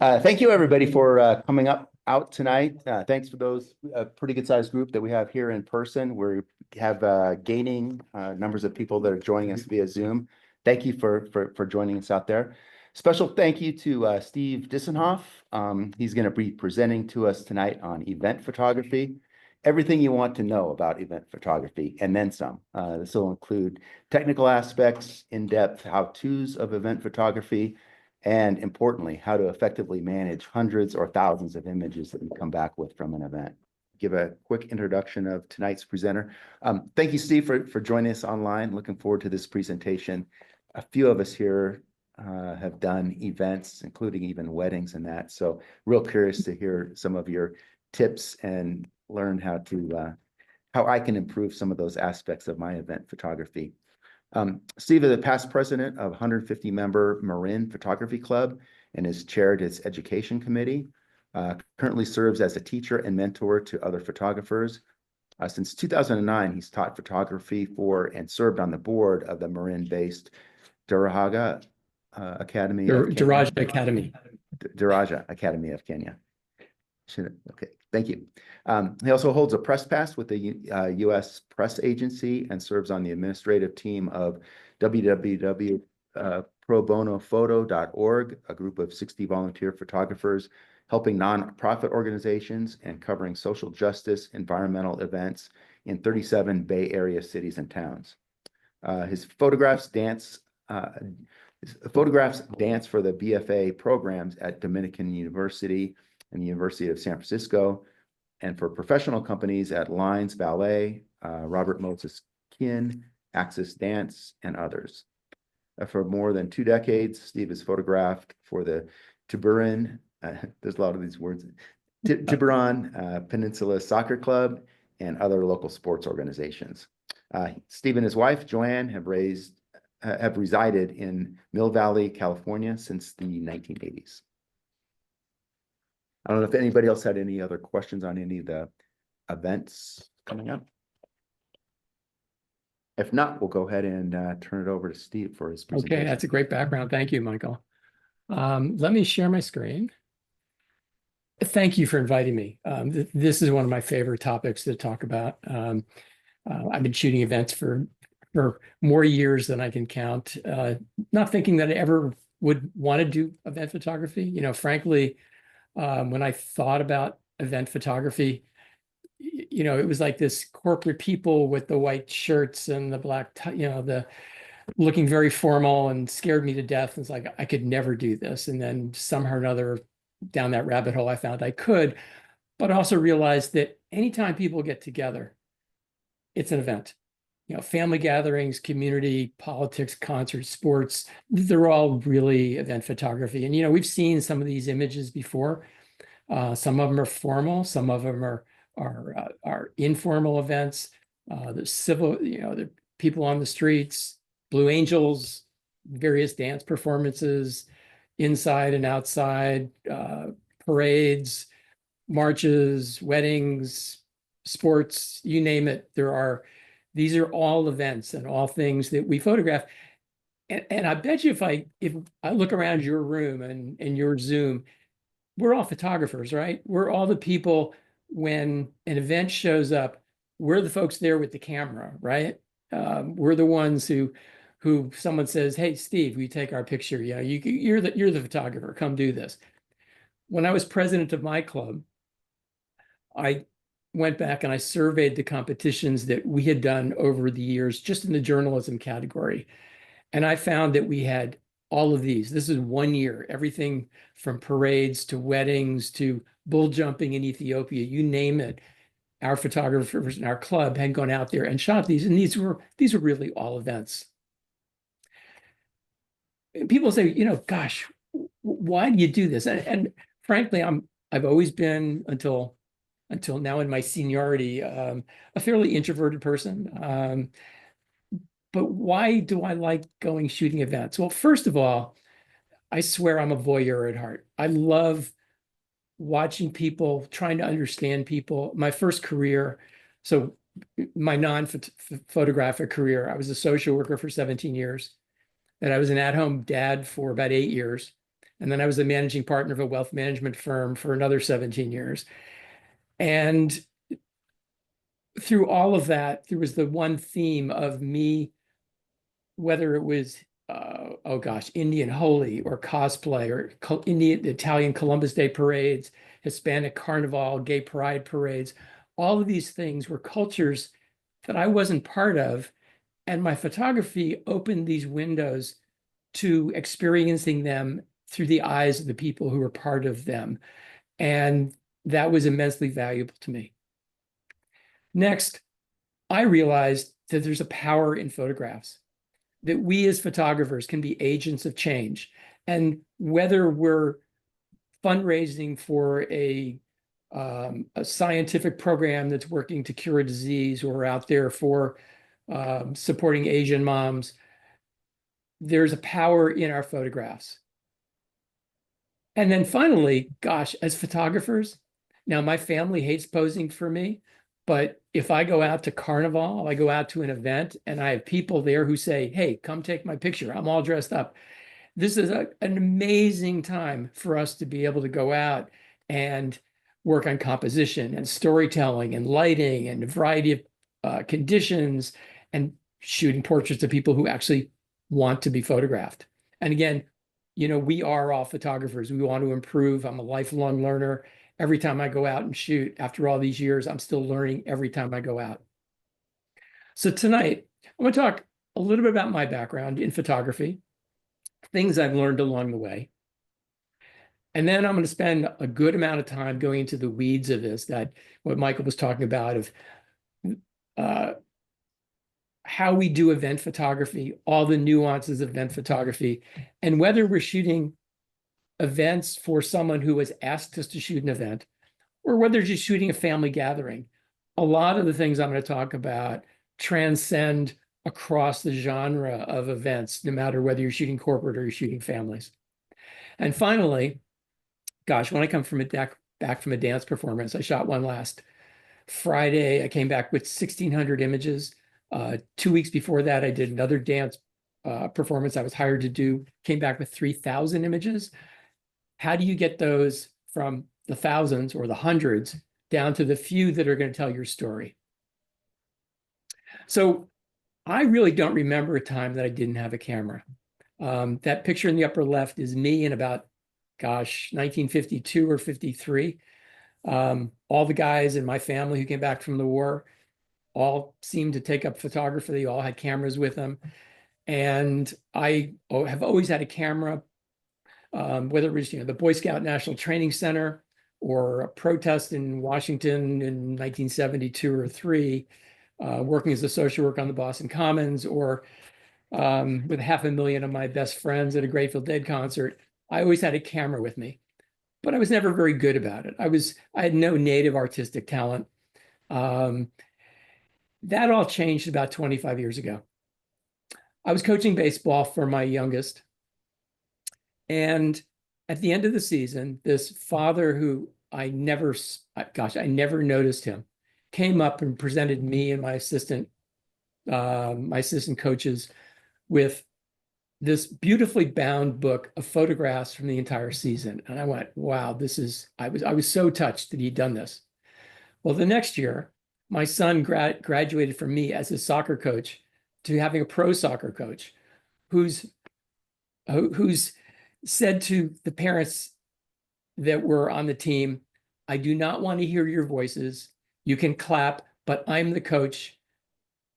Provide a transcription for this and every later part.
Thank you, everybody, for coming out tonight. Thanks for those pretty good sized group that we have here in person. We have gaining numbers of people that are joining us via Zoom. Thank you for joining us out there. Special thank you to Steve Disenhof. He's going to be presenting to us tonight on event photography. Everything you want to know about event photography, and then some. This will include technical aspects, in-depth how-tos of event photography, and importantly, how to effectively manage hundreds or thousands of images that you come back with from an event. Give a quick introduction of tonight's presenter. Thank you, Steve, for joining us online. Looking forward to this presentation. A few of us here have done events, including even weddings and that. So real curious to hear some of your tips and learn how I can improve some of those aspects of my event photography. Steve is a past president of 150-member Marin Photography Club and has chaired its education committee. Currently serves as a teacher and mentor to other photographers. Since 2009, he's taught photography for and served on the board of the Marin-based Daraja Academy of Kenya. Daraja Academy. Daraja Academy of Kenya. Okay, thank you. He also holds a press pass with the U.S. Press Agency and serves on the administrative team of www.probonophoto.org, a group of 60 volunteer photographers helping nonprofit organizations and covering social justice, environmental events in 37 Bay Area cities and towns. His photographs dance for the BFA programs at Dominican University and the University of San Francisco, and for professional companies at Lines Ballet, Robert Moses Kin, Axis Dance, and others. For more than 2 decades, Steve has photographed for the Tiburon, there's a lot of these words, Tiburon Peninsula Soccer Club and other local sports organizations. Steve and his wife, Joanne, have resided in Mill Valley, California since the 1980s. I don't know if anybody else had any other questions on any of the events coming up. If not, we'll go ahead and turn it over to Steve for his presentation. Okay, that's a great background. Thank you, Michael. Let me share my screen. Thank you for inviting me. This is one of my favorite topics to talk about. I've been shooting events for more years than I can count. Not thinking that I ever would want to do event photography. You know, frankly, when I thought about event photography, you know, it was like this corporate people with the white shirts and the black, the looking very formal and scared me to death. It's like, I could never do this. And then somehow or another down that rabbit hole, I found I could, but also realized that anytime people get together, it's an event. You know, family gatherings, community, politics, concerts, sports, they're all really event photography. And, you know, we've seen some of these images before. Some of them are formal, some of them are informal events. The civil, you know, the people on the streets, Blue Angels, various dance performances, inside and outside, parades, marches, weddings, sports, you name it. These are all events and all things that we photograph. And I bet you if I look around your room and your Zoom, we're all photographers, right? We're all the people when an event shows up, we're the folks there with the camera, right? We're the ones who someone says, "Hey, Steve, will you take our picture? Yeah, you're the photographer. Come do this." When I was president of my club, I went back and I surveyed the competitions that we had done over the years, just in the journalism category. And I found that we had all of these. This is 1 year, everything from parades to weddings to bull jumping in Ethiopia, you name it. Our photographers in our club had gone out there and shot these, and these were really all events. And people say, you know, gosh, why do you do this? And frankly, I've always been until now in my seniority, a fairly introverted person. But why do I like going shooting events? Well, first of all, I swear I'm a voyeur at heart. I love watching people, trying to understand people. My first career, so my non-photographic career, I was a social worker for 17 years. And I was an at-home dad for about 8 years. And then I was the managing partner of a wealth management firm for another 17 years. And through all of that, there was the one theme of me, whether it was, oh gosh, Indian Holi or cosplay or Indian, Italian Columbus Day parades, Hispanic Carnival, gay pride parades, all of these things were cultures that I wasn't part of. And my photography opened these windows to experiencing them through the eyes of the people who were part of them. And that was immensely valuable to me. Next, I realized that there's a power in photographs, that we as photographers can be agents of change. And whether we're fundraising for a scientific program that's working to cure a disease, or out there for supporting Asian moms, there's a power in our photographs. And then finally, gosh, as photographers, now my family hates posing for me, but if I go out to Carnival, I go out to an event and I have people there who say, hey, come take my picture, I'm all dressed up. This is an amazing time for us to be able to go out and work on composition and storytelling and lighting and a variety of conditions, and shooting portraits of people who actually want to be photographed. And again, you know, we are all photographers. We want to improve. I'm a lifelong learner. Every time I go out and shoot, after all these years, I'm still learning every time I go out. So tonight, I'm going to talk a little bit about my background in photography, things I've learned along the way. And then I'm going to spend a good amount of time going into the weeds of this, that what Michael was talking about, of how we do event photography, all the nuances of event photography, and whether we're shooting events for someone who has asked us to shoot an event, or whether just shooting a family gathering. A lot of the things I'm going to talk about transcend across the genre of events, no matter whether you're shooting corporate or you're shooting families. And finally, gosh, when I come from back from a dance performance, I shot one last Friday. I came back with 1,600 images. 2 weeks before that, I did another dance performance I was hired to do, came back with 3,000 images. How do you get those from the thousands or the hundreds down to the few that are going to tell your story? So I really don't remember a time that I didn't have a camera. That picture in the upper left is me in about, gosh, 1952 or 53. All the guys in my family who came back from the war all seemed to take up photography. They all had cameras with them. And I have always had a camera, whether it was, you know, the Boy Scout National Training Center or a protest in Washington in 1972 or 3, working as a social worker on the Boston Commons, or with 500,000 of my best friends at a Grateful Dead concert. I always had a camera with me, but I was never very good about it. I had no native artistic talent. That all changed about 25 years ago. I was coaching baseball for my youngest. And at the end of the season, this father who I never noticed him, came up and presented me and my assistant coaches with this beautifully bound book of photographs from the entire season. And I went, wow, I was so touched that he'd done this. Well, the next year, my son graduated from me as a soccer coach to having a pro soccer coach who's said to the parents that were on the team, I do not want to hear your voices. You can clap, but I'm the coach.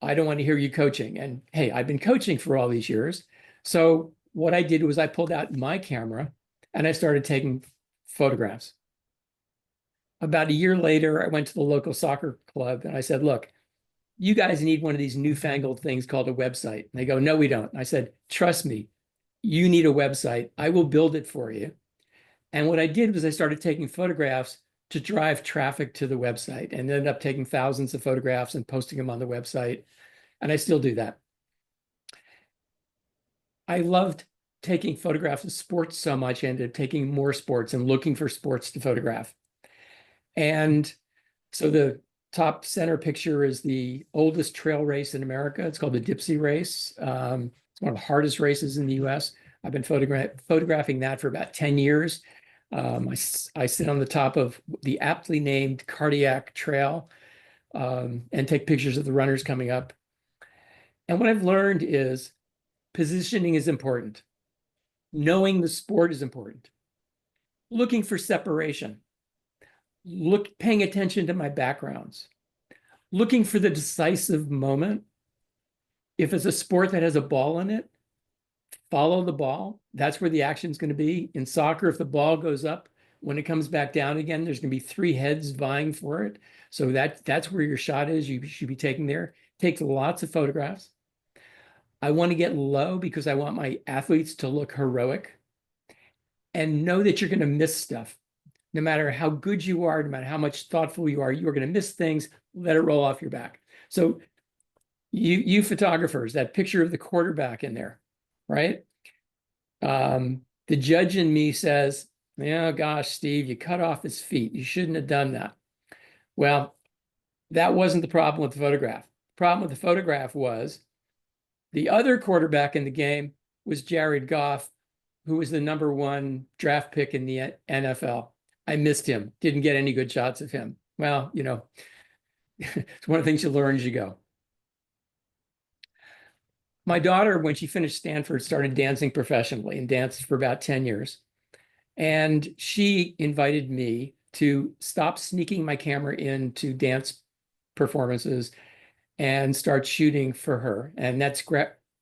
I don't want to hear you coaching. And hey, I've been coaching for all these years. So what I did was I pulled out my camera and I started taking photographs. About a year later, I went to the local soccer club and I said, look, you guys need one of these newfangled things called a website. And they go, no, we don't. And I said, trust me, you need a website. I will build it for you. And what I did was I started taking photographs to drive traffic to the website, and ended up taking thousands of photographs and posting them on the website. And I still do that. I loved taking photographs of sports so much, I ended up taking more sports and looking for sports to photograph. And so the top center picture is the oldest trail race in America. It's called the Dipsy Race. It's one of the hardest races in the US. I've been photographing that for about 10 years. I sit on the top of the aptly named Cardiac Trail and take pictures of the runners coming up. And what I've learned is positioning is important. Knowing the sport is important. Looking for separation. Paying attention to my backgrounds. Looking for the decisive moment. If it's a sport that has a ball in it, follow the ball. That's where the action is going to be. In soccer, if the ball goes up, when it comes back down again, there's going to be three heads vying for it. So that's where your shot is. You should be taking there. Take lots of photographs. I want to get low because I want my athletes to look heroic. And know that you're going to miss stuff. No matter how good you are, no matter how much thoughtful you are going to miss things. Let it roll off your back. So you photographers, that picture of the quarterback in there, right? The judge in me says, "Yeah, gosh, Steve, you cut off his feet. You shouldn't have done that." Well, that wasn't the problem with the photograph. The problem with the photograph was the other quarterback in the game was Jared Goff, who was the #1 draft pick in the NFL. I missed him, didn't get any good shots of him. Well, it's one of the things you learn as you go. My daughter, when she finished Stanford, started dancing professionally and danced for about 10 years. And she invited me to stop sneaking my camera into dance performances and start shooting for her. And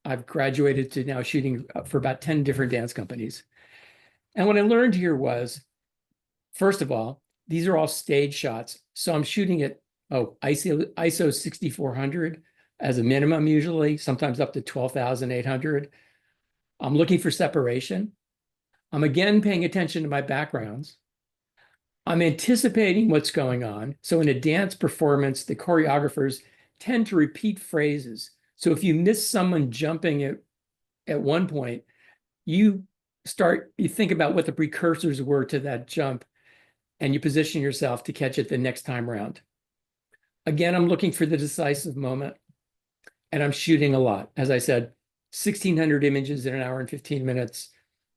I've graduated to now shooting for about 10 different dance companies. And what I learned here was, first of all, these are all stage shots. So I'm shooting at ISO 6400 as a minimum usually, sometimes up to 12,800. I'm looking for separation. I'm again paying attention to my backgrounds. I'm anticipating what's going on. So in a dance performance, the choreographers tend to repeat phrases. So if you miss someone jumping at one point, you think about what the precursors were to that jump, and you position yourself to catch it the next time around. Again, I'm looking for the decisive moment, and I'm shooting a lot. As I said, 1,600 images in an hour and 15 minutes,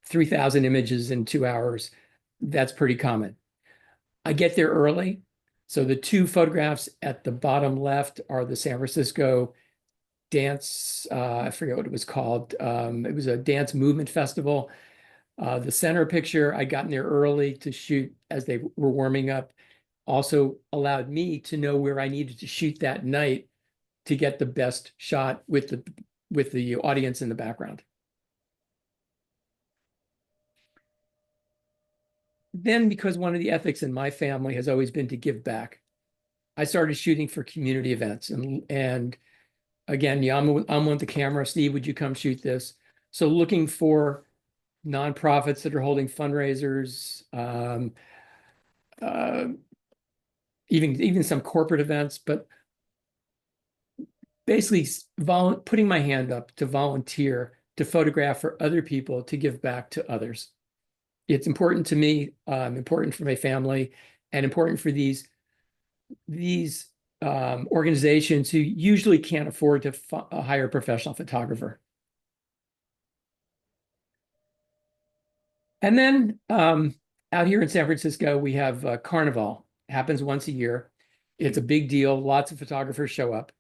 3,000 images in 2 hours. That's pretty common. I get there early. So the two photographs at the bottom left are the San Francisco dance, I forget what it was called. It was a dance movement festival. The center picture, I'd gotten there early to shoot as they were warming up, also allowed me to know where I needed to shoot that night to get the best shot with the audience in the background. Then, because one of the ethics in my family has always been to give back, I started shooting for community events. And again, yeah, I'm with the camera. Steve, would you come shoot this? So looking for nonprofits that are holding fundraisers, even some corporate events, but basically putting my hand up to volunteer to photograph for other people to give back to others. It's important to me, important for my family, and important for these organizations who usually can't afford to hire a professional photographer. And then out here in San Francisco, we have Carnival. It happens once a year. It's a big deal. Lots of photographers show up.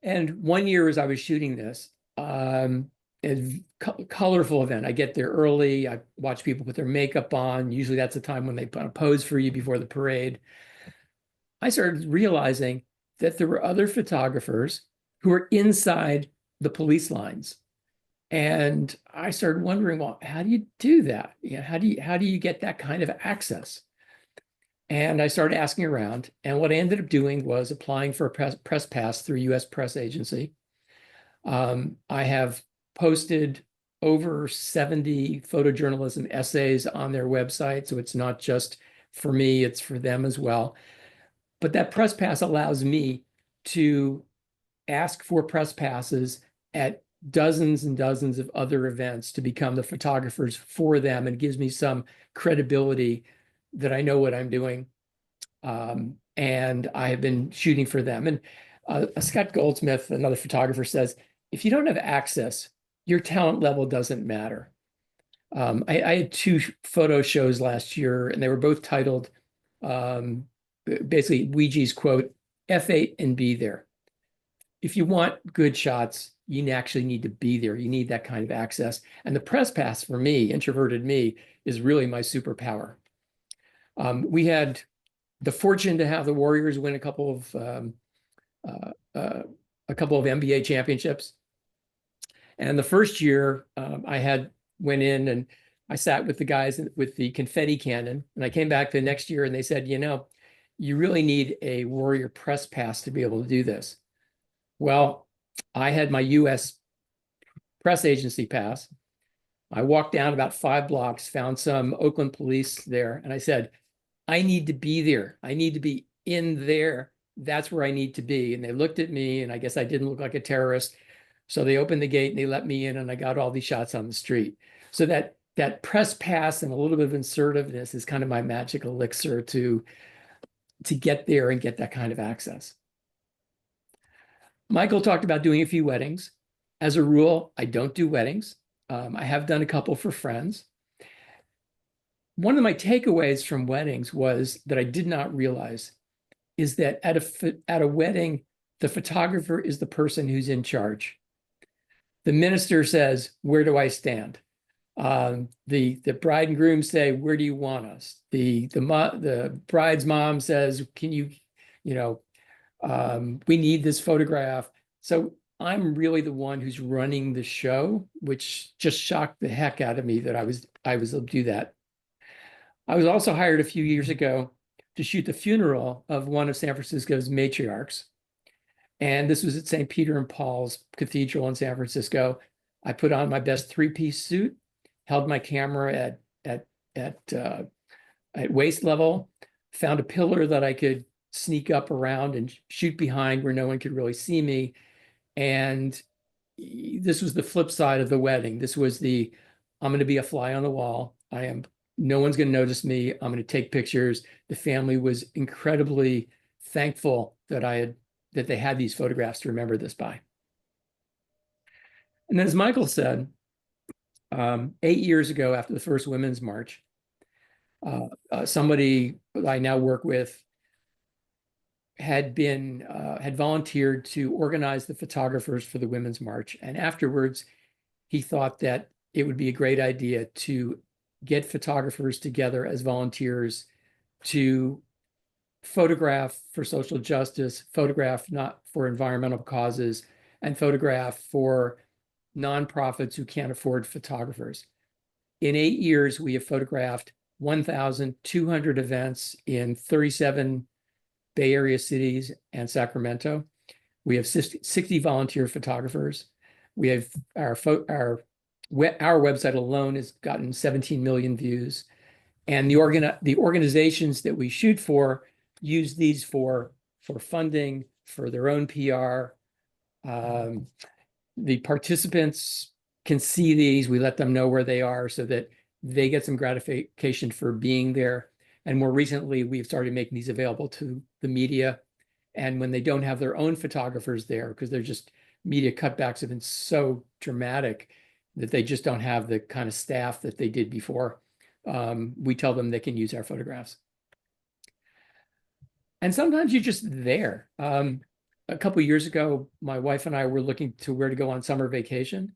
And one year as I was shooting this, a colorful event. I get there early. I watch people put their makeup on. Usually that's the time when they put a pose for you before the parade. I started realizing that there were other photographers who were inside the police lines. And I started wondering, well, how do you do that? How do you get that kind of access? And I started asking around. And what I ended up doing was applying for a press pass through US Press Agency. I have posted over 70 photojournalism essays on their website. So it's not just for me, it's for them as well. But that press pass allows me to ask for press passes at dozens and dozens of other events to become the photographers for them, and gives me some credibility that I know what I'm doing. And I have been shooting for them. And Scott Goldsmith, another photographer, says, if you don't have access, your talent level doesn't matter. I had two photo shows last year, and they were both titled basically Ouija's quote, F8 and be there. If you want good shots, you actually need to be there. You need that kind of access. And the press pass for me, introverted me, is really my superpower. We had the fortune to have the Warriors win a couple of NBA championships. And the first year, I went in and I sat with the guys with the confetti cannon. And I came back the next year and they said, you really need a Warrior press pass to be able to do this. Well, I had my US press agency pass. I walked down about 5 blocks, found some Oakland police there, and I said, I need to be there. I need to be in there. That's where I need to be. And they looked at me, and I guess I didn't look like a terrorist. So they opened the gate and they let me in, and I got all these shots on the street. So that press pass and a little bit of assertiveness is kind of my magic elixir to get there and get that kind of access. Michael talked about doing a few weddings. As a rule, I don't do weddings. I have done a couple for friends. One of my takeaways from weddings was that I did not realize is that at a wedding, the photographer is the person who's in charge. The minister says, "Where do I stand?" The bride and groom say, "Where do you want us?" The bride's mom says, "Can you we need this photograph." So I'm really the one who's running the show, which just shocked the heck out of me that I was able to do that. I was also hired a few years ago to shoot the funeral of one of San Francisco's matriarchs. And this was at St. Peter and Paul's Cathedral in San Francisco. I put on my best 3-piece suit, held my camera at waist level, found a pillar that I could sneak up around and shoot behind where no one could really see me. And this was the flip side of the wedding. This was I'm going to be a fly on the wall. No one's going to notice me. I'm going to take pictures. The family was incredibly thankful that they had these photographs to remember this by. And then, as Michael said, 8 years ago, after the first Women's March, somebody I now work with had volunteered to organize the photographers for the Women's March. And afterwards, he thought that it would be a great idea to get photographers together as volunteers to photograph for social justice, photograph not for environmental causes, and photograph for nonprofits who can't afford photographers. In 8 years, we have photographed 1,200 events in 37 Bay Area cities and Sacramento. We have 60 volunteer photographers. We have our website alone has gotten 17 million views. And the organizations that we shoot for use these for funding, for their own PR. The participants can see these. We let them know where they are so that they get some gratification for being there. And more recently, we've started making these available to the media. And when they don't have their own photographers there, because they're just media cutbacks have been so dramatic that they just don't have the kind of staff that they did before, we tell them they can use our photographs. And sometimes you're just there. A couple of years ago, my wife and I were looking to where to go on summer vacation.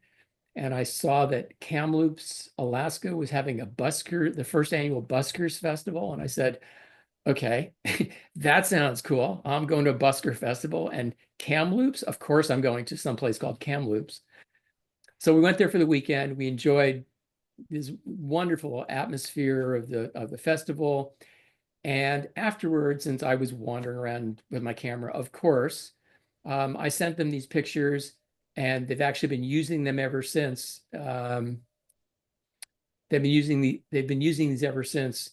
And I saw that Kamloops, Alaska was having the first annual Buskers Festival. And I said, okay, that sounds cool. I'm going to a Busker Festival. And Kamloops, of course, I'm going to some place called Kamloops. So we went there for the weekend. We enjoyed this wonderful atmosphere of the festival. And afterwards, since I was wandering around with my camera, of course, I sent them these pictures, and they've actually been using them ever since. They've been using these ever since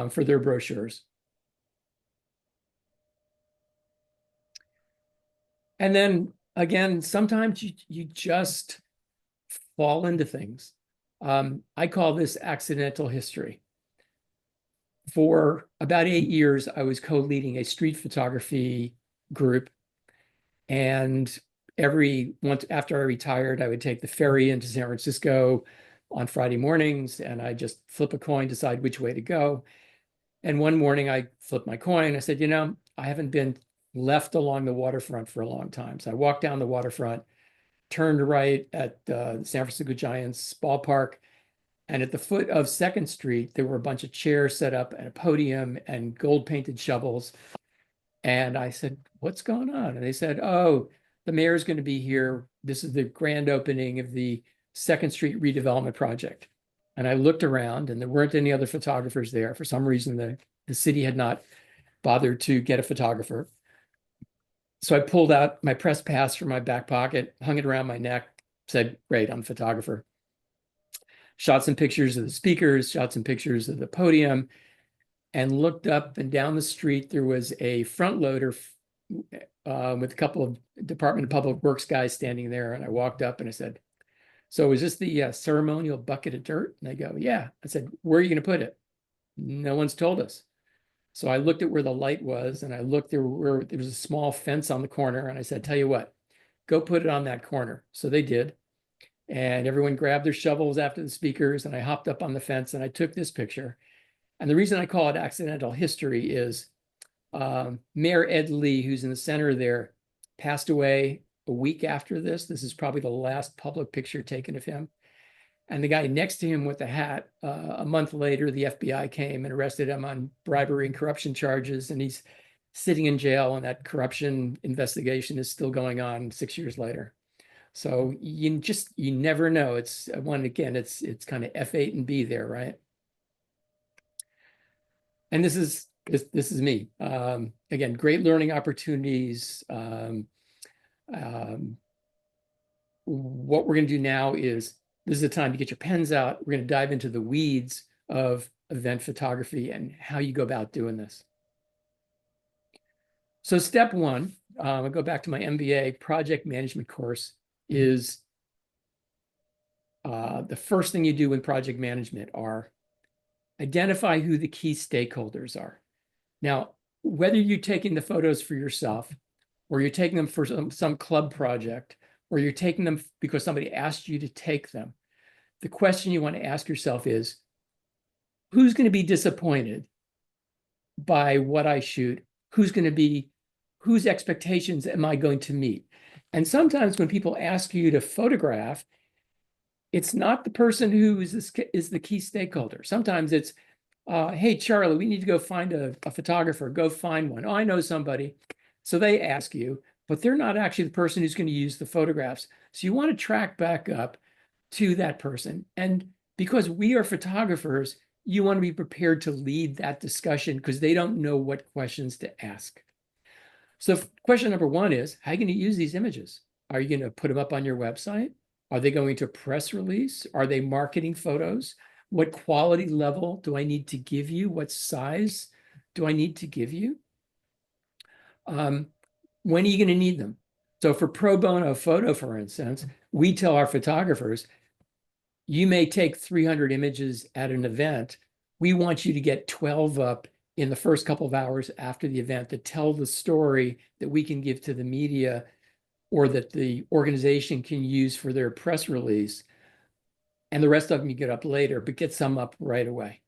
for their brochures. And then again, sometimes you just fall into things. I call this accidental history. For about 8 years, I was co-leading a street photography group. And once after I retired, I would take the ferry into San Francisco on Friday mornings, and I just flip a coin, decide which way to go. And one morning I flipped my coin. I said, I haven't been left along the waterfront for a long time. So I walked down the waterfront, turned right at the San Francisco Giants ballpark. And at the foot of Second Street, there were a bunch of chairs set up and a podium and gold painted shovels. And I said, what's going on? And they said, oh, the mayor's going to be here. This is the grand opening of the Second Street redevelopment project. And I looked around and there weren't any other photographers there. For some reason, the city had not bothered to get a photographer. So I pulled out my press pass from my back pocket, hung it around my neck, said, great, I'm a photographer. Shot some pictures of the speakers, shot some pictures of the podium, and looked up and down the street. There was a front loader with a couple of Department of Public Works guys standing there. And I walked up and I said, so is this the ceremonial bucket of dirt? And they go, yeah. I said, where are you going to put it? No one's told us. So I looked at where the light was and I looked there where there was a small fence on the corner. And I said, tell you what, go put it on that corner. So they did. And everyone grabbed their shovels after the speakers. And I hopped up on the fence and I took this picture. And the reason I call it accidental history is Mayor Ed Lee, who's in the center there, passed away a week after this. This is probably the last public picture taken of him. And the guy next to him with the hat, a month later, the FBI came and arrested him on bribery and corruption charges. And he's sitting in jail, and that corruption investigation is still going on 6 years later. So you never know. It's kind of F8 and B there, right? And this is me. Again, great learning opportunities. What we're going to do now is, this is the time to get your pens out. We're going to dive into the weeds of event photography and how you go about doing this. So step one, I'll go back to my MBA project management course, is the first thing you do in project management are identify who the key stakeholders are. Now, whether you're taking the photos for yourself, or you're taking them for some club project, or you're taking them because somebody asked you to take them, the question you want to ask yourself is, who's going to be disappointed by what I shoot? Whose expectations am I going to meet? And sometimes when people ask you to photograph, it's not the person who is the key stakeholder. Sometimes it's, hey, Charlie, we need to go find a photographer. Go find one. Oh, I know somebody. So they ask you, but they're not actually the person who's going to use the photographs. So you want to track back up to that person. And because we are photographers, you want to be prepared to lead that discussion because they don't know what questions to ask. So question number one is, how are you going to use these images? Are you going to put them up on your website? Are they going to press release? Are they marketing photos? What quality level do I need to give you? What size do I need to give you? When are you going to need them? So for pro bono photo, for instance, we tell our photographers, you may take 300 images at an event. We want you to get 12 up in the first couple of hours after the event that tell the story that we can give to the media or that the organization can use for their press release. And the rest of them you get up later, but get some up right away.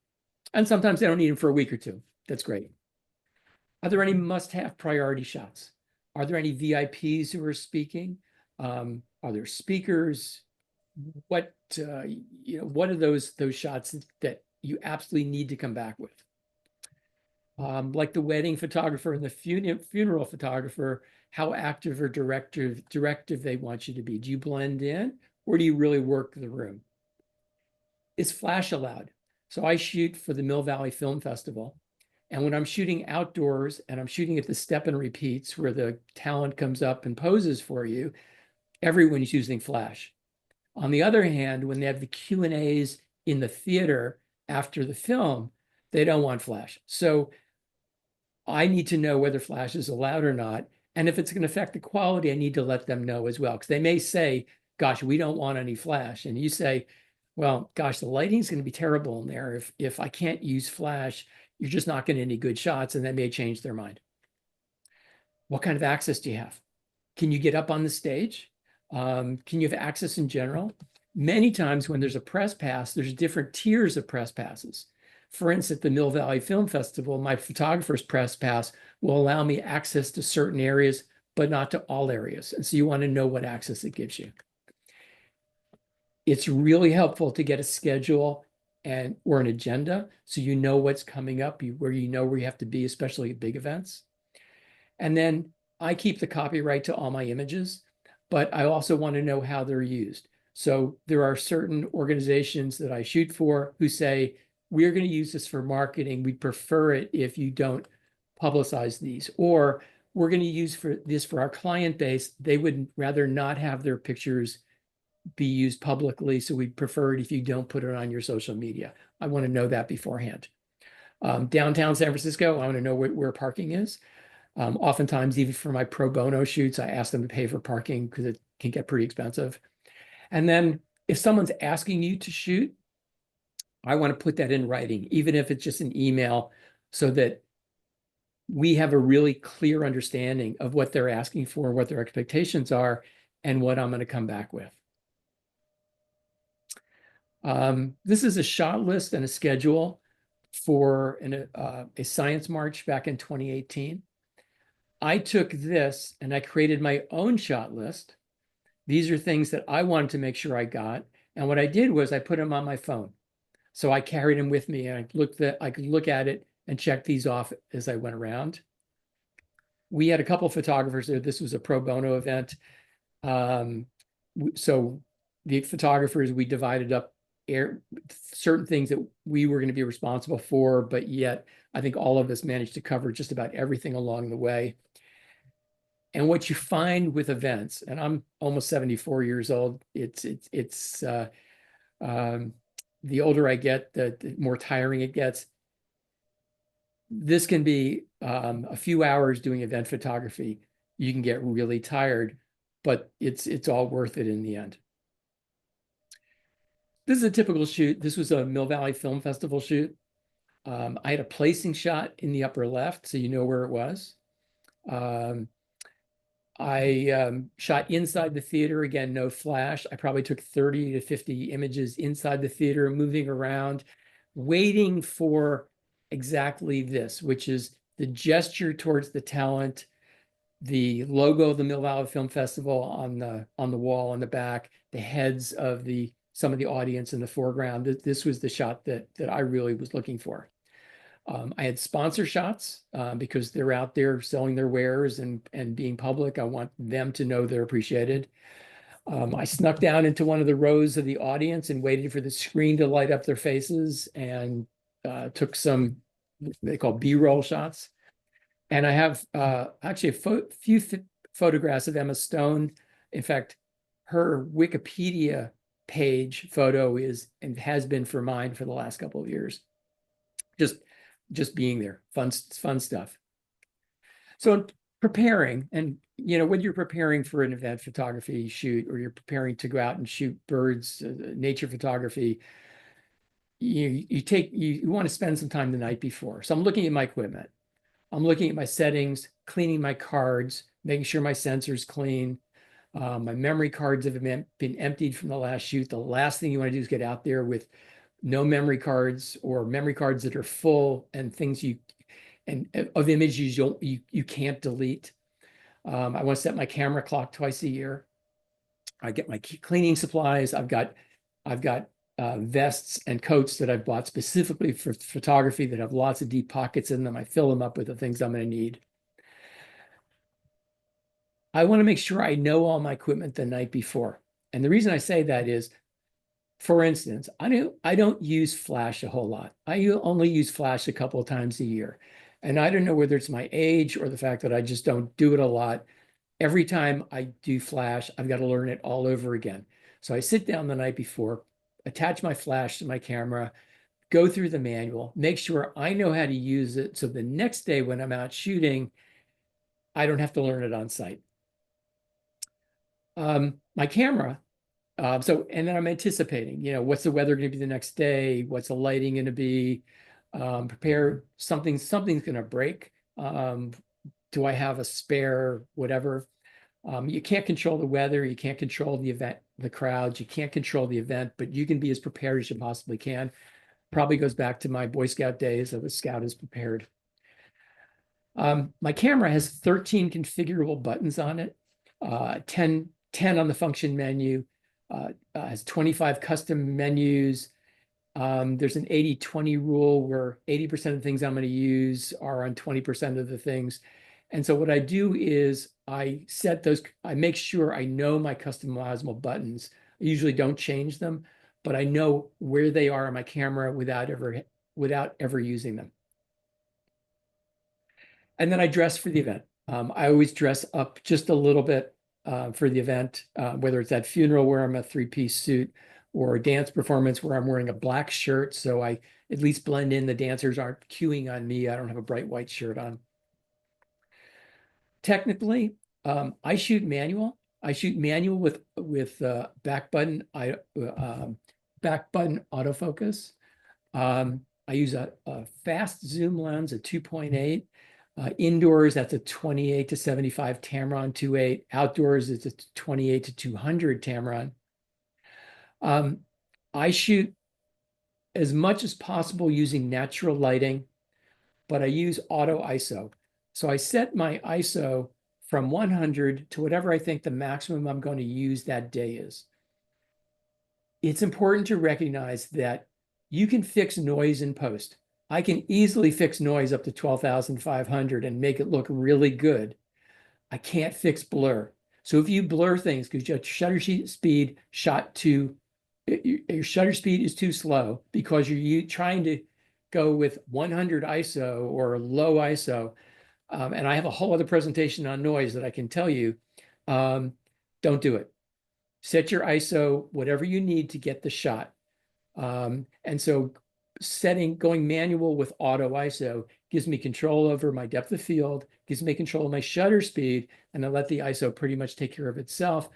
And sometimes they don't need them for a week or two. That's great. Are there any must-have priority shots? Are there any VIPs who are speaking? Are there speakers? What are those shots that you absolutely need to come back with? Like the wedding photographer and the funeral photographer, how active or directive they want you to be? Do you blend in, or do you really work the room? Is flash allowed? So I shoot for the Mill Valley Film Festival. And when I'm shooting outdoors and I'm shooting at the step and repeats where the talent comes up and poses for you, everyone's using flash. On the other hand, when they have the Q&As in the theater after the film, they don't want flash. So I need to know whether flash is allowed or not. And if it's going to affect the quality, I need to let them know as well. Because they may say, gosh, we don't want any flash. And you say, well, gosh, the lighting's going to be terrible in there. If I can't use flash, you're just not getting any good shots, and that may change their mind. What kind of access do you have? Can you get up on the stage? Can you have access in general? Many times when there's a press pass, there's different tiers of press passes. For instance, at the Mill Valley Film Festival, my photographer's press pass will allow me access to certain areas, but not to all areas. And so you want to know what access it gives you. It's really helpful to get a schedule or an agenda so you know what's coming up, where you have to be, especially at big events. And then I keep the copyright to all my images, but I also want to know how they're used. So there are certain organizations that I shoot for who say, we're going to use this for marketing. We'd prefer it if you don't publicize these. Or we're going to use this for our client base. They would rather not have their pictures be used publicly. So we prefer it if you don't put it on your social media. I want to know that beforehand. Downtown San Francisco, I want to know where parking is. Oftentimes, even for my pro bono shoots, I ask them to pay for parking because it can get pretty expensive. And then if someone's asking you to shoot, I want to put that in writing, even if it's just an email, so that we have a really clear understanding of what they're asking for, what their expectations are, and what I'm going to come back with. This is a shot list and a schedule for a science march back in 2018. I took this and I created my own shot list. These are things that I wanted to make sure I got. And what I did was I put them on my phone. So I carried them with me and I could look at it and check these off as I went around. We had a couple of photographers there. This was a pro bono event. So the photographers, we divided up certain things that we were going to be responsible for, but yet I think all of us managed to cover just about everything along the way. And what you find with events, and I'm almost 74 years old, the older I get, the more tiring it gets. This can be a few hours doing event photography. You can get really tired, but it's all worth it in the end. This is a typical shoot. This was a Mill Valley Film Festival shoot. I had a placing shot in the upper left, so you know where it was. I shot inside the theater, again, no flash. I probably took 30 to 50 images inside the theater, moving around, waiting for exactly this, which is the gesture towards the talent, the logo of the Mill Valley Film Festival on the wall on the back, the heads of some of the audience in the foreground. This was the shot that I really was looking for. I had sponsor shots because they're out there selling their wares and being public. I want them to know they're appreciated. I snuck down into one of the rows of the audience and waited for the screen to light up their faces and took some, they call B-roll shots. And I have actually a few photographs of Emma Stone. In fact, her Wikipedia page photo is and has been for mine for the last couple of years. Just being there, fun stuff. So preparing, and when you're preparing for an event photography shoot, or you're preparing to go out and shoot birds, nature photography, you want to spend some time the night before. So I'm looking at my equipment. I'm looking at my settings, cleaning my cards, making sure my sensor's clean. My memory cards have been emptied from the last shoot. The last thing you want to do is get out there with no memory cards, or memory cards that are full and things of images you can't delete. I want to set my camera clock twice a year. I get my cleaning supplies. I've got vests and coats that I've bought specifically for photography that have lots of deep pockets in them. I fill them up with the things I'm going to need. I want to make sure I know all my equipment the night before. And the reason I say that is, for instance, I don't use flash a whole lot. I only use flash a couple of times a year. And I don't know whether it's my age or the fact that I just don't do it a lot. Every time I do flash, I've got to learn it all over again. So I sit down the night before, attach my flash to my camera, go through the manual, make sure I know how to use it. So the next day when I'm out shooting, I don't have to learn it on site. My camera, and then I'm anticipating, what's the weather going to be the next day? What's the lighting going to be? Prepare something's going to break. Do I have a spare, whatever? You can't control the weather, you can't control the event, the crowds, you can't control the event, but you can be as prepared as you possibly can. Probably goes back to my Boy Scout days of a scout is prepared. My camera has 13 configurable buttons on it, 10 on the function menu, has 25 custom menus. There's an 80-20 rule where 80% of the things I'm going to use are on 20% of the things. And so what I do is I make sure I know my customizable buttons. I usually don't change them, but I know where they are on my camera without ever using them. And then I dress for the event. I always dress up just a little bit for the event, whether it's that funeral where I'm a three-piece suit or a dance performance where I'm wearing a black shirt. So I at least blend in. The dancers aren't queuing on me. I don't have a bright white shirt on. Technically, I shoot manual. I shoot manual with back button autofocus. I use a fast zoom lens, a 2.8. Indoors, that's a 28 to 75 Tamron 2.8. Outdoors, it's a 28 to 200 Tamron. I shoot as much as possible using natural lighting, but I use auto ISO. So I set my ISO from 100 to whatever I think the maximum I'm going to use that day is. It's important to recognize that you can fix noise in post. I can easily fix noise up to 12,500 and make it look really good. I can't fix blur. So if you blur things because your shutter speed your shutter speed is too slow because you're trying to go with 100 ISO or low ISO, and I have a whole other presentation on noise that I can tell you, don't do it. Set your ISO, whatever you need to get the shot. And so going manual with auto ISO gives me control over my depth of field, gives me control of my shutter speed, and I let the ISO pretty much take care of itself.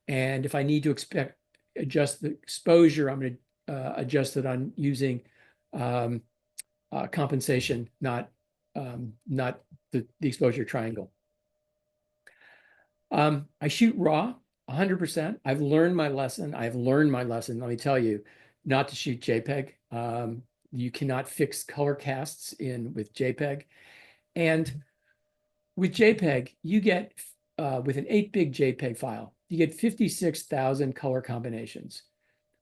And if I need to adjust the exposure, I'm going to adjust it on using compensation, not the exposure triangle. I shoot raw 100%. I've learned my lesson. Let me tell you, not to shoot JPEG. You cannot fix color casts with JPEG. And with JPEG, you get, with an 8-big JPEG file, you get 56,000 color combinations.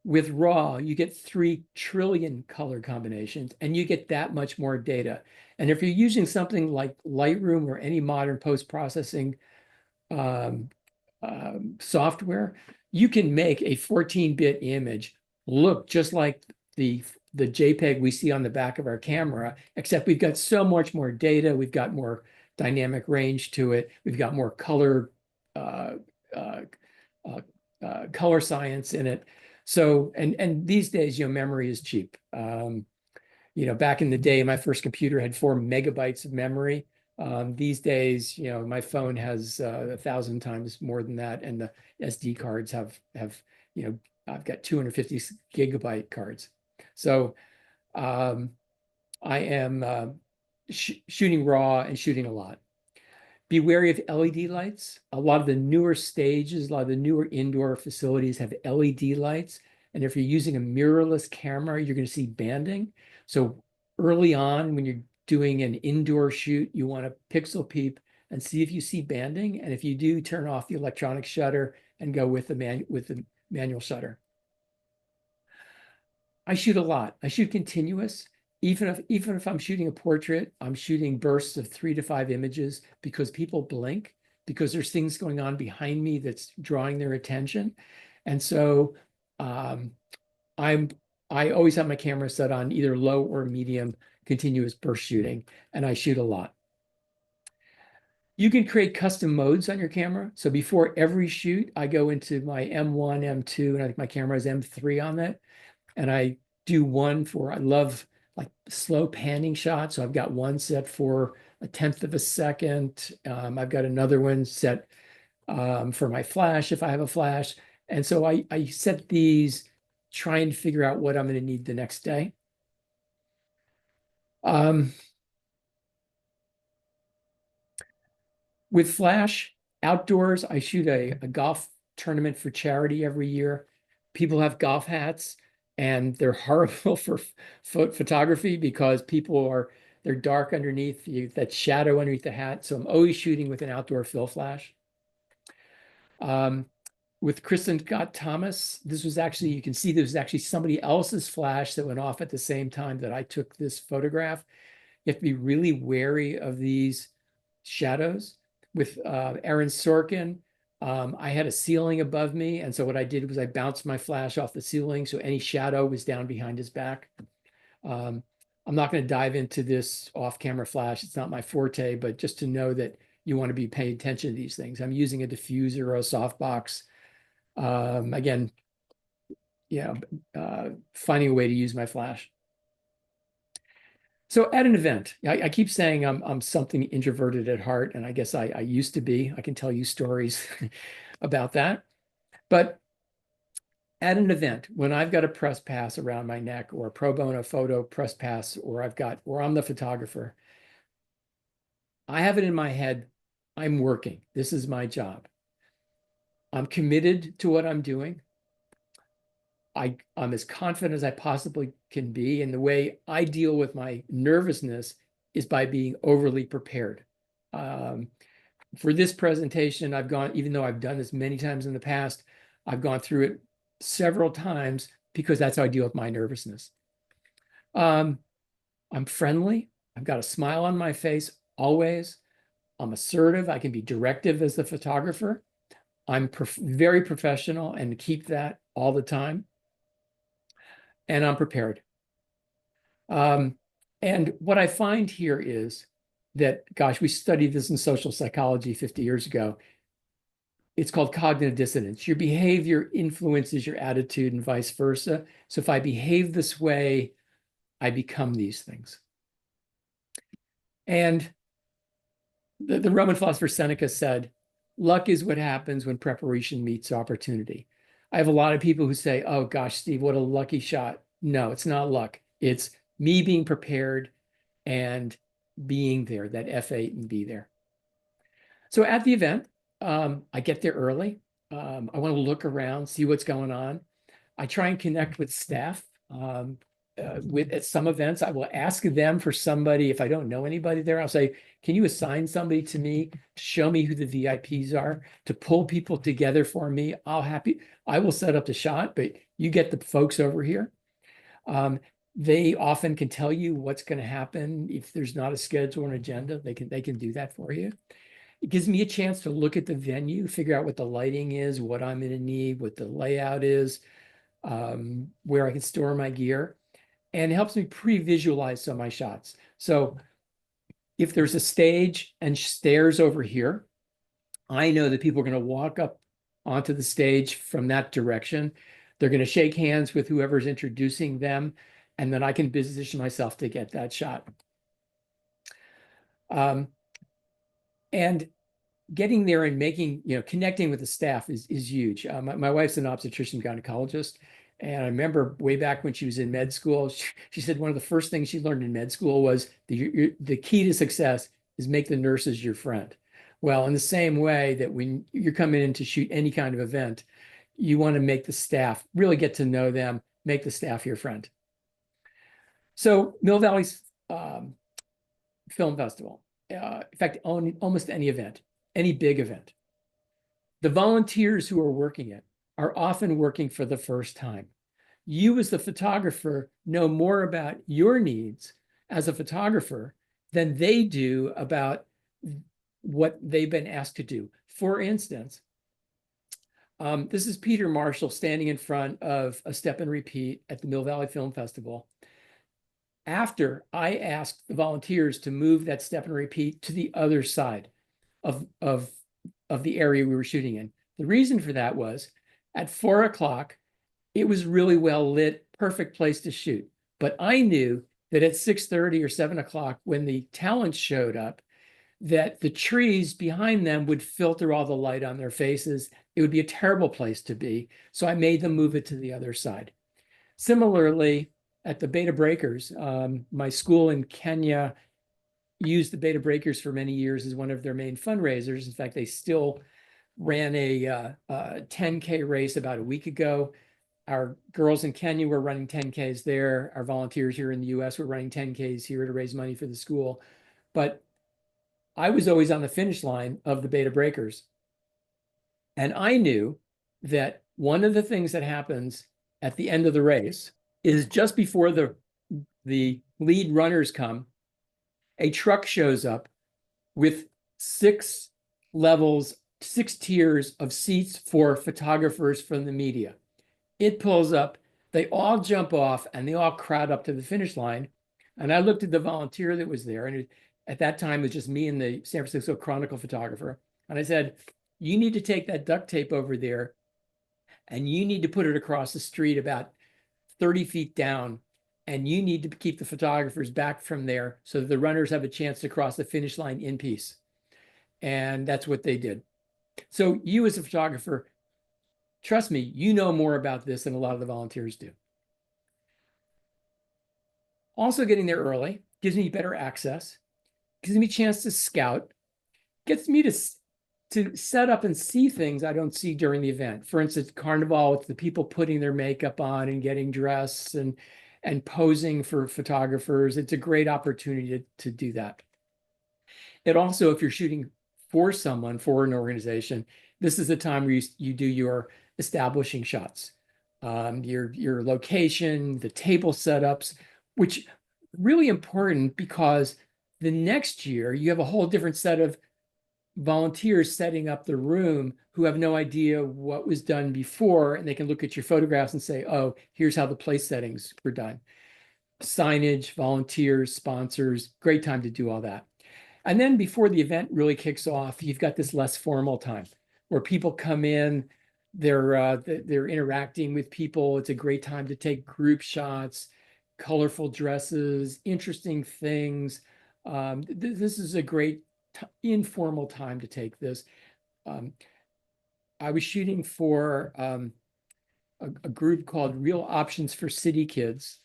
With RAW, you get 3 trillion color combinations, and you get that much more data. And if you're using something like Lightroom or any modern post-processing software, you can make a 14-bit image look just like the JPEG we see on the back of our camera, except we've got so much more data. We've got more dynamic range to it. We've got more color science in it. So, and these days, memory is cheap. Back in the day, my first computer had 4 megabytes of memory. These days, my phone has 1,000 times more than that, and the SD cards have I've got 250 gigabyte cards. So I am shooting raw and shooting a lot. Be wary of LED lights. A lot of the newer stages, a lot of the newer indoor facilities have LED lights. And if you're using a mirrorless camera, you're going to see banding. So early on, when you're doing an indoor shoot, you want to pixel peep and see if you see banding. And if you do, turn off the electronic shutter and go with the manual shutter. I shoot a lot. I shoot continuous. Even if I'm shooting a portrait, I'm shooting bursts of 3 to 5 images because people blink, because there's things going on behind me that's drawing their attention. And so I always have my camera set on either low or medium continuous burst shooting, and I shoot a lot. You can create custom modes on your camera. So before every shoot, I go into my M1, M2, and I think my camera has M3 on it. And I do one I love like slow panning shots. So I've got one set for 1/10 of a second. I've got another one set for my flash if I have a flash. And so I set these, trying to figure out what I'm going to need the next day. With flash, Outdoors, I shoot a golf tournament for charity every year. People have golf hats and they're horrible for photography because they're dark underneath that shadow underneath the hat. So I'm always shooting with an outdoor fill flash. With Kristen Scott Thomas, you can see there was actually somebody else's flash that went off at the same time that I took this photograph. You have to be really wary of these shadows. With Aaron Sorkin, I had a ceiling above me. And so what I did was I bounced my flash off the ceiling. So any shadow was down behind his back. I'm not going to dive into this off-camera flash. It's not my forte, but just to know that you want to be paying attention to these things. I'm using a diffuser or a softbox. Again, finding a way to use my flash. So at an event, I keep saying I'm something introverted at heart, and I guess I used to be. I can tell you stories about that. But at an event, when I've got a press pass around my neck or a pro bono photo press pass, or I'm the photographer, I have it in my head, I'm working. This is my job. I'm committed to what I'm doing. I'm as confident as I possibly can be. And the way I deal with my nervousness is by being overly prepared. For this presentation, even though I've done this many times in the past, I've gone through it several times because that's how I deal with my nervousness. I'm friendly. I've got a smile on my face always. I'm assertive. I can be directive as the photographer. I'm very professional and keep that all the time. And I'm prepared. And what I find here is that, gosh, we studied this in social psychology 50 years ago. It's called cognitive dissonance. Your behavior influences your attitude and vice versa. So if I behave this way, I become these things. And the Roman philosopher Seneca said, luck is what happens when preparation meets opportunity. I have a lot of people who say, oh gosh, Steve, what a lucky shot. No, it's not luck. It's me being prepared and being there, that F8 and be there. So at the event, I get there early. I want to look around, see what's going on. I try and connect with staff. At some events, I will ask them for somebody. If I don't know anybody there, I'll say, can you assign somebody to me to show me who the VIPs are, to pull people together for me? I will set up the shot, but you get the folks over here. They often can tell you what's going to happen. If there's not a schedule or an agenda, they can do that for you. It gives me a chance to look at the venue, figure out what the lighting is, what I'm going to need, what the layout is, where I can store my gear, and it helps me pre-visualize some of my shots. So if there's a stage and stairs over here, I know that people are going to walk up onto the stage from that direction. They're going to shake hands with whoever's introducing them, and then I can position myself to get that shot. And getting there and connecting with the staff is huge. My wife's an obstetrician gynecologist. And I remember way back when she was in med school, she said one of the first things she learned in med school was the key to success is make the nurses your friend. Well, in the same way that when you're coming in to shoot any kind of event, you want to make the staff, really get to know them, make the staff your friend. So Mill Valley's Film Festival, in fact, almost any event, any big event, the volunteers who are working it are often working for the first time. You as the photographer know more about your needs as a photographer than they do about what they've been asked to do. For instance, this is Peter Marshall standing in front of a step and repeat at the Mill Valley Film Festival. After I asked the volunteers to move that step and repeat to the other side of the area we were shooting in. The reason for that was at 4 o'clock, it was really well lit, perfect place to shoot. But I knew that at 6:30 or 7 o'clock, when the talents showed up, that the trees behind them would filter all the light on their faces. It would be a terrible place to be. So I made them move it to the other side. Similarly, at the Beta Breakers, my school in Kenya used the Beta Breakers for many years as one of their main fundraisers. In fact, they still ran a 10K race about a week ago. Our girls in Kenya were running 10Ks there. Our volunteers here in the US were running 10Ks here to raise money for the school. But I was always on the finish line of the Beta Breakers. And I knew that one of the things that happens at the end of the race is just before the lead runners come, a truck shows up with 6 levels, 6 tiers of seats for photographers from the media. It pulls up, they all jump off and they all crowd up to the finish line. And I looked at the volunteer that was there, and at that time it was just me and the San Francisco Chronicle photographer. And I said, you need to take that duct tape over there and you need to put it across the street about 30 feet down. And you need to keep the photographers back from there so that the runners have a chance to cross the finish line in peace. And that's what they did. So you as a photographer, trust me, you know more about this than a lot of the volunteers do. Also getting there early gives me better access, gives me a chance to scout, gets me to set up and see things I don't see during the event. For instance, Carnival, it's the people putting their makeup on and getting dressed and posing for photographers. It's a great opportunity to do that. It also, if you're shooting for someone, for an organization, this is the time where you do your establishing shots, your location, the table setups, which really important because the next year you have a whole different set of volunteers setting up the room who have no idea what was done before, and they can look at your photographs and say, oh, here's how the place settings were done. Signage, volunteers, sponsors, great time to do all that. And then before the event really kicks off, you've got this less formal time where people come in, they're interacting with people. It's a great time to take group shots, colorful dresses, interesting things. This is a great informal time to take this. I was shooting for a group called Real Options for City Kids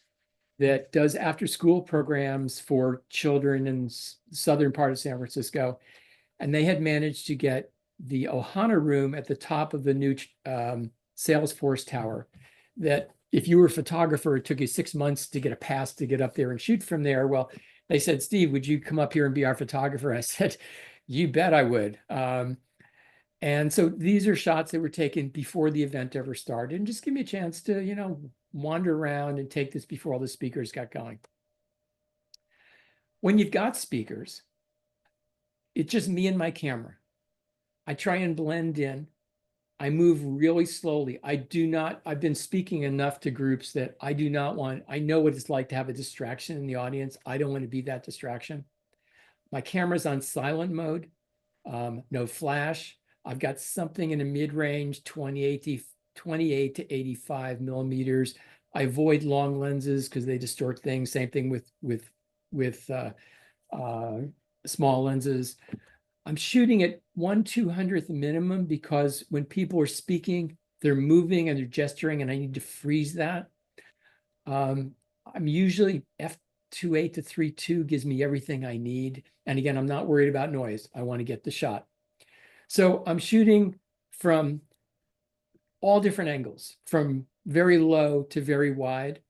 that does after school programs for children in southern part of San Francisco. And they had managed to get the Ohana room at the top of the new Salesforce Tower, that if you were a photographer, it took you 6 months to get a pass to get up there and shoot from there. Well, they said, Steve, would you come up here and be our photographer? I said, you bet I would. And so these are shots that were taken before the event ever started, and just give me a chance to, wander around and take this before all the speakers got going. When you've got speakers, it's just me and my camera. I try and blend in. I move really slowly. I've been speaking enough to groups that I know what it's like to have a distraction in the audience. I don't want to be that distraction. My camera's on silent mode, no flash. I've got something in a mid-range, 28 to 85 millimeters. I avoid long lenses because they distort things. Same thing with small lenses. I'm shooting at 1/200th minimum because when people are speaking, they're moving and they're gesturing, and I need to freeze that. I'm usually f2.8 to 3.2 gives me everything I need. And again, I'm not worried about noise. I want to get the shot. So I'm shooting from all different angles, from very low to very wide.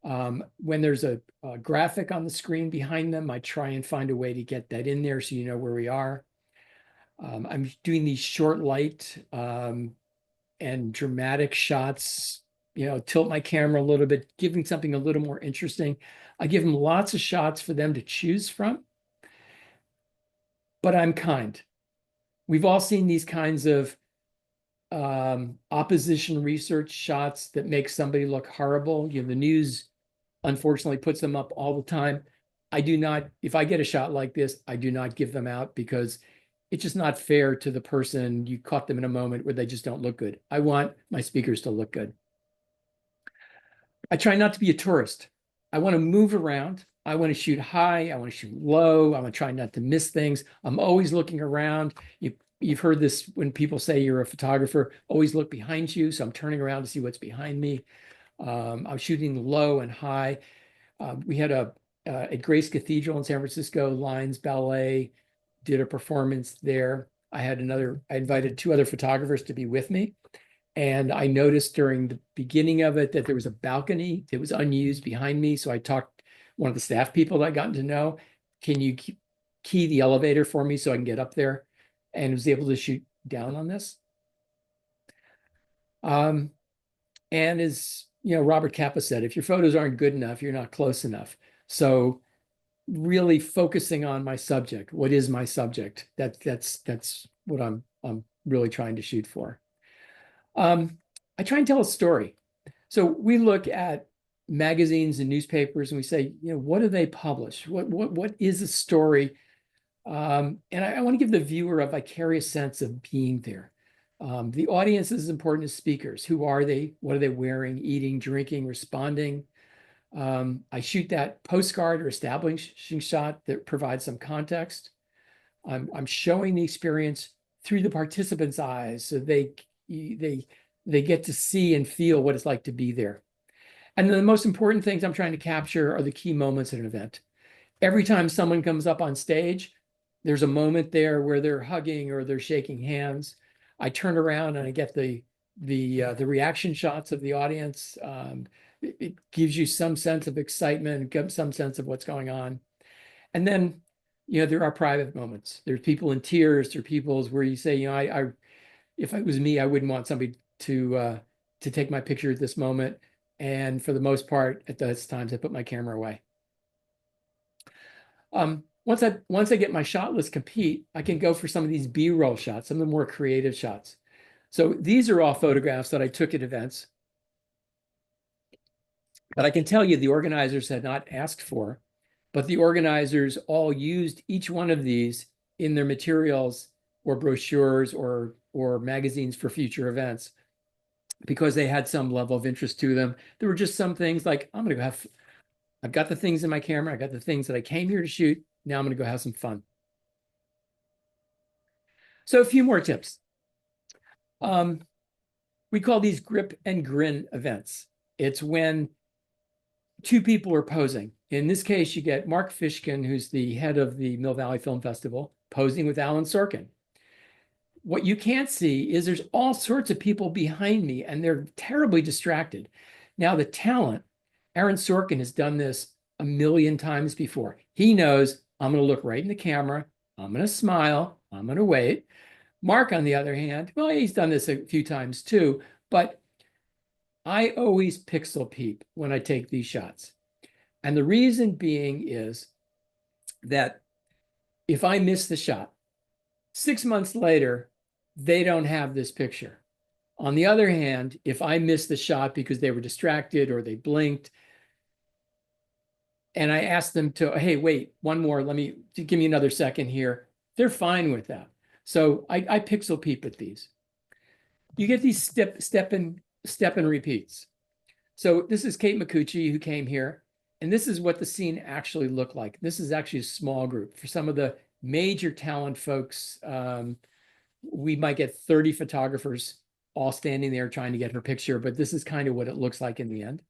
When there's a graphic on the screen behind them, I try and find a way to get that in there so you know where we are. I'm doing these short light and dramatic shots, tilt my camera a little bit, giving something a little more interesting. I give them lots of shots for them to choose from, but I'm kind. We've all seen these kinds of opposition research shots that make somebody look horrible. The news unfortunately puts them up all the time. I do not, if I get a shot like this, I do not give them out because it's just not fair to the person. You caught them in a moment where they just don't look good. I want my speakers to look good. I try not to be a tourist. I want to move around. I want to shoot high. I want to shoot low. I want to try not to miss things. I'm always looking around. You've heard this when people say you're a photographer, always look behind you. So I'm turning around to see what's behind me. I'm shooting low and high. We had at Grace Cathedral in San Francisco, Lions Ballet did a performance there. I invited two other photographers to be with me. And I noticed during the beginning of it that there was a balcony that was unused behind me. So I talked one of the staff people that I gotten to know, can you key the elevator for me so I can get up there? And was able to shoot down on this. And as Robert Capa said, if your photos aren't good enough, you're not close enough. So really focusing on my subject. What is my subject? That's what I'm really trying to shoot for. I try and tell a story. So we look at magazines and newspapers and we say, what do they publish? What is a story? And I want to give the viewer a vicarious sense of being there. The audience is as important as speakers. Who are they? What are they wearing, eating, drinking, responding? I shoot that postcard or establishing shot that provides some context. I'm showing the experience through the participants' eyes, so they get to see and feel what it's like to be there. And then the most important things I'm trying to capture are the key moments at an event. Every time someone comes up on stage, there's a moment there where they're hugging or they're shaking hands. I turn around and I get the reaction shots of the audience. It gives you some sense of excitement, some sense of what's going on. And then, there are private moments. There's people in tears. There are people where you say, if it was me, I wouldn't want somebody to take my picture at this moment. And for the most part, at those times, I put my camera away. Once I get my shot list complete, I can go for some of these B-roll shots, some of the more creative shots. So these are all photographs that I took at events. But I can tell you the organizers had not asked for, but the organizers all used each one of these in their materials or brochures or magazines for future events because they had some level of interest to them. There were just some things like, I've got the things in my camera, I got the things that I came here to shoot, now I'm going to go have some fun. So a few more tips. We call these grip and grin events. It's when two people are posing. In this case, you get Mark Fishkin, who's the head of the Mill Valley Film Festival, posing with Alan Sorkin. What you can't see is there's all sorts of people behind me, and they're terribly distracted. Now, the talent, Aaron Sorkin has done this a million times before. He knows I'm going to look right in the camera. I'm going to smile. I'm going to wait. Mark, on the other hand, well, he's done this a few times too, but I always pixel peep when I take these shots. And the reason being is that if I miss the shot, 6 months later, they don't have this picture. On the other hand, if I miss the shot because they were distracted or they blinked, and I asked them to, hey, wait, one more, give me another second here, they're fine with that. So I pixel peep at these. You get these step and repeats. So this is Kate Micucci, who came here, and this is what the scene actually looked like. This is actually a small group. For some of the major talent folks, we might get 30 photographers all standing there trying to get her picture, but this is kind of what it looks like in the end.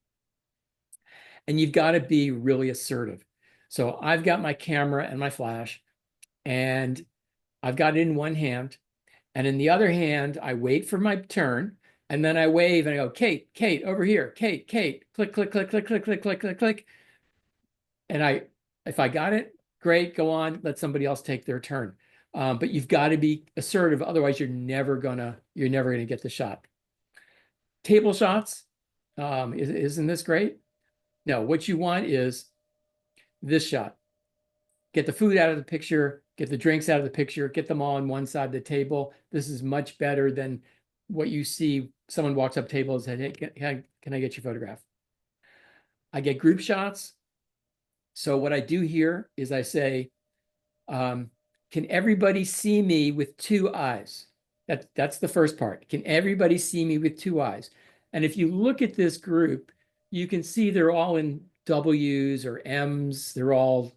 And you've got to be really assertive. So I've got my camera and my flash, and I've got it in one hand. And in the other hand, I wait for my turn, and then I wave and I go, Kate, over here, Kate, click, click, click, click, click, click, click, click, click. And if I got it, great, go on, let somebody else take their turn. But you've got to be assertive, otherwise you're never gonna get the shot. Table shots, isn't this great? No, what you want is this shot. Get the food out of the picture, get the drinks out of the picture, get them all on one side of the table. This is much better than what you see. Someone walks up table and says, hey, can I get your photograph? I get group shots. So what I do here is I say, can everybody see me with two eyes? That's the first part. Can everybody see me with two eyes? And if you look at this group, you can see they're all in W's or M's. They're all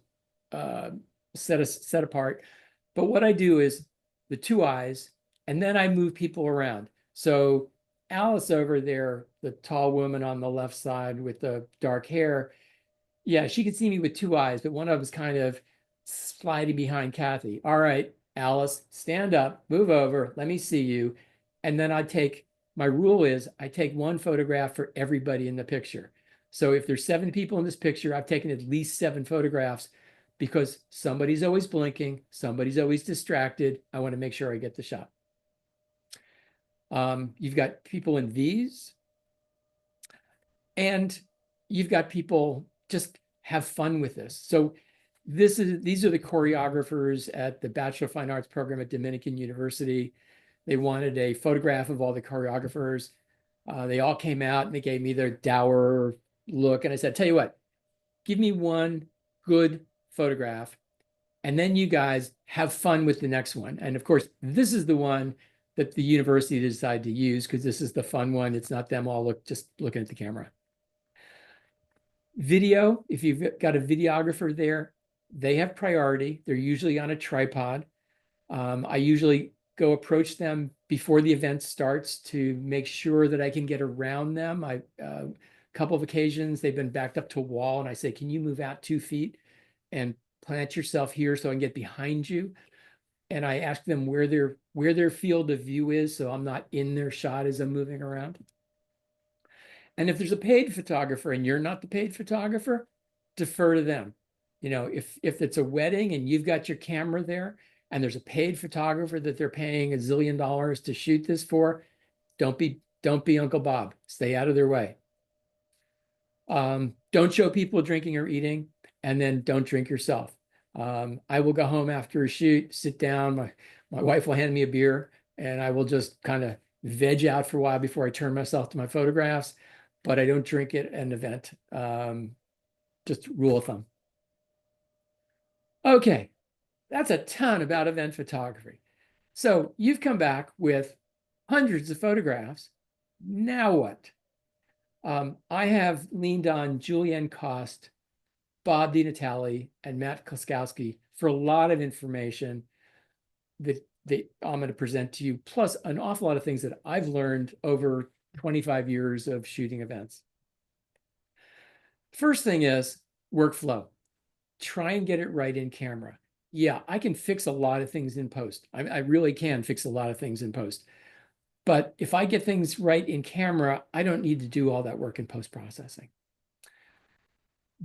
set apart. But what I do is the two eyes, and then I move people around. So Alice over there, the tall woman on the left side with the dark hair, yeah, she could see me with two eyes, but one of them is kind of sliding behind Kathy. All right, Alice, stand up, move over, let me see you. And then my rule is I take one photograph for everybody in the picture. So if there's 7 people in this picture, I've taken at least 7 photographs because somebody's always blinking, somebody's always distracted. I want to make sure I get the shot. You've got people in V's, and you've got people just have fun with this. So these are the choreographers at the Bachelor of Fine Arts program at Dominican University. They wanted a photograph of all the choreographers. They all came out and they gave me their dour look. And I said, tell you what, give me one good photograph, and then you guys have fun with the next one. And of course, this is the one that the university decided to use because this is the fun one. It's not them all just looking at the camera. Video, if you've got a videographer there, they have priority. They're usually on a tripod. I usually go approach them before the event starts to make sure that I can get around them. A couple of occasions, they've been backed up to a wall and I say, can you move out 2 feet and plant yourself here so I can get behind you? And I ask them where their field of view is, so I'm not in their shot as I'm moving around. And if there's a paid photographer and you're not the paid photographer, defer to them. If it's a wedding and you've got your camera there and there's a paid photographer that they're paying $1 zillion to shoot this for, don't be Uncle Bob. Stay out of their way. Don't show people drinking or eating, and then don't drink yourself. I will go home after a shoot, sit down. My wife will hand me a beer, and I will just kind of veg out for a while before I turn myself to my photographs. But I don't drink at an event. Just rule of thumb. Okay, that's a ton about event photography. So you've come back with hundreds of photographs. Now what? I have leaned on Julianne Kost, Bob DiNatale, and Matt Kloskowski for a lot of information that I'm going to present to you, plus an awful lot of things that I've learned over 25 years of shooting events. First thing is workflow. Try and get it right in camera. Yeah, I can fix a lot of things in post. I really can fix a lot of things in post. But if I get things right in camera, I don't need to do all that work in post-processing.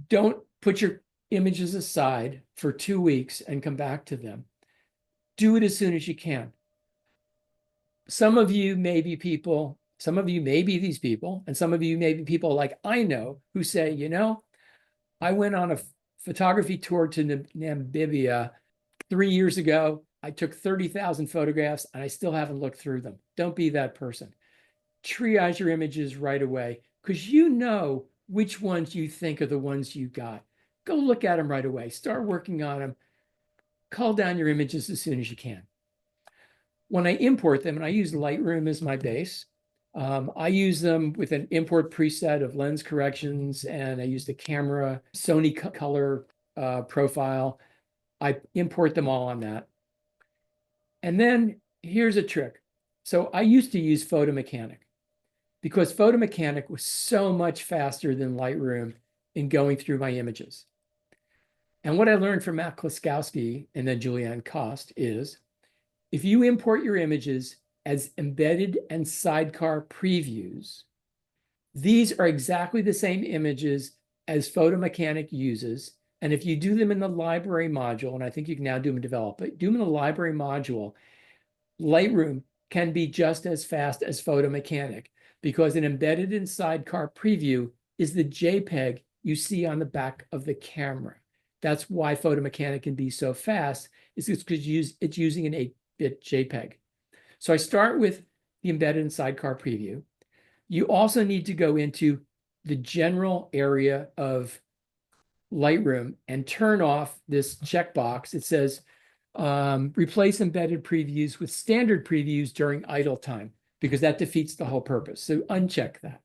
Don't put your images aside for 2 weeks and come back to them. Do it as soon as you can. Some of you may be people, some of you may be these people, and some of you may be people like I know who say, I went on a photography tour to Namibia 3 years ago. I took 30,000 photographs and I still haven't looked through them. Don't be that person. Triage your images right away because you know which ones you think are the ones you got. Go look at them right away. Start working on them. Cull down your images as soon as you can. When I import them, and I use Lightroom as my base, I use them with an import preset of lens corrections, and I use the camera Sony color profile. I import them all on that. And then here's a trick. So I used to use Photo Mechanic because Photo Mechanic was so much faster than Lightroom in going through my images. And what I learned from Matt Kloskowski and then Julianne Kost is if you import your images as embedded and sidecar previews, these are exactly the same images as Photo Mechanic uses. And if you do them in the library module, and I think you can now do them in Develop, but do them in the library module, Lightroom can be just as fast as Photo Mechanic because an embedded and sidecar preview is the JPEG you see on the back of the camera. That's why Photo Mechanic can be so fast, is because it's using an 8-bit JPEG. So I start with the embedded and sidecar preview. You also need to go into the general area of Lightroom and turn off this checkbox. It says, replace embedded previews with standard previews during idle time, because that defeats the whole purpose. So uncheck that.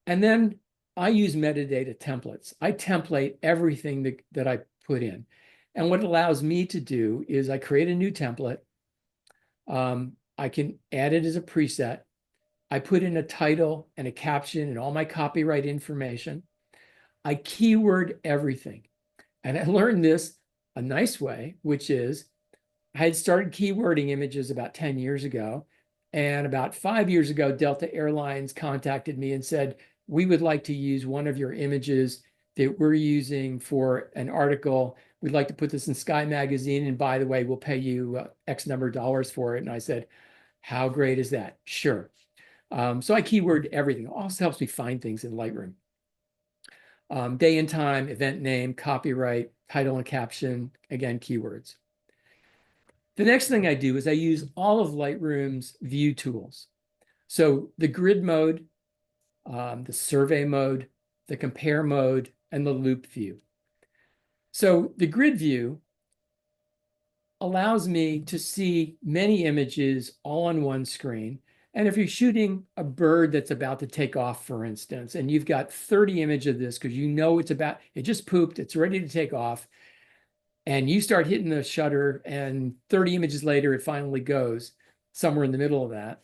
And then I use metadata templates. I template everything that I put in. And what it allows me to do is I create a new template. I can add it as a preset. I put in a title and a caption and all my copyright information. I keyword everything. And I learned this a nice way, which is I had started keywording images about 10 years ago. And about 5 years ago, Delta Airlines contacted me and said, we would like to use one of your images that we're using for an article. We'd like to put this in Sky Magazine. And by the way, we'll pay you X number of dollars for it. And I said, how great is that? Sure. So I keyword everything. It also helps me find things in Lightroom. Day and time, event name, copyright, title and caption, again, keywords. The next thing I do is I use all of Lightroom's view tools. So the grid mode, the survey mode, the compare mode, and the loop view. So the grid view allows me to see many images all on one screen. And if you're shooting a bird that's about to take off, for instance, and you've got 30 images of this because you know it just pooped, it's ready to take off, and you start hitting the shutter and 30 images later, it finally goes somewhere in the middle of that.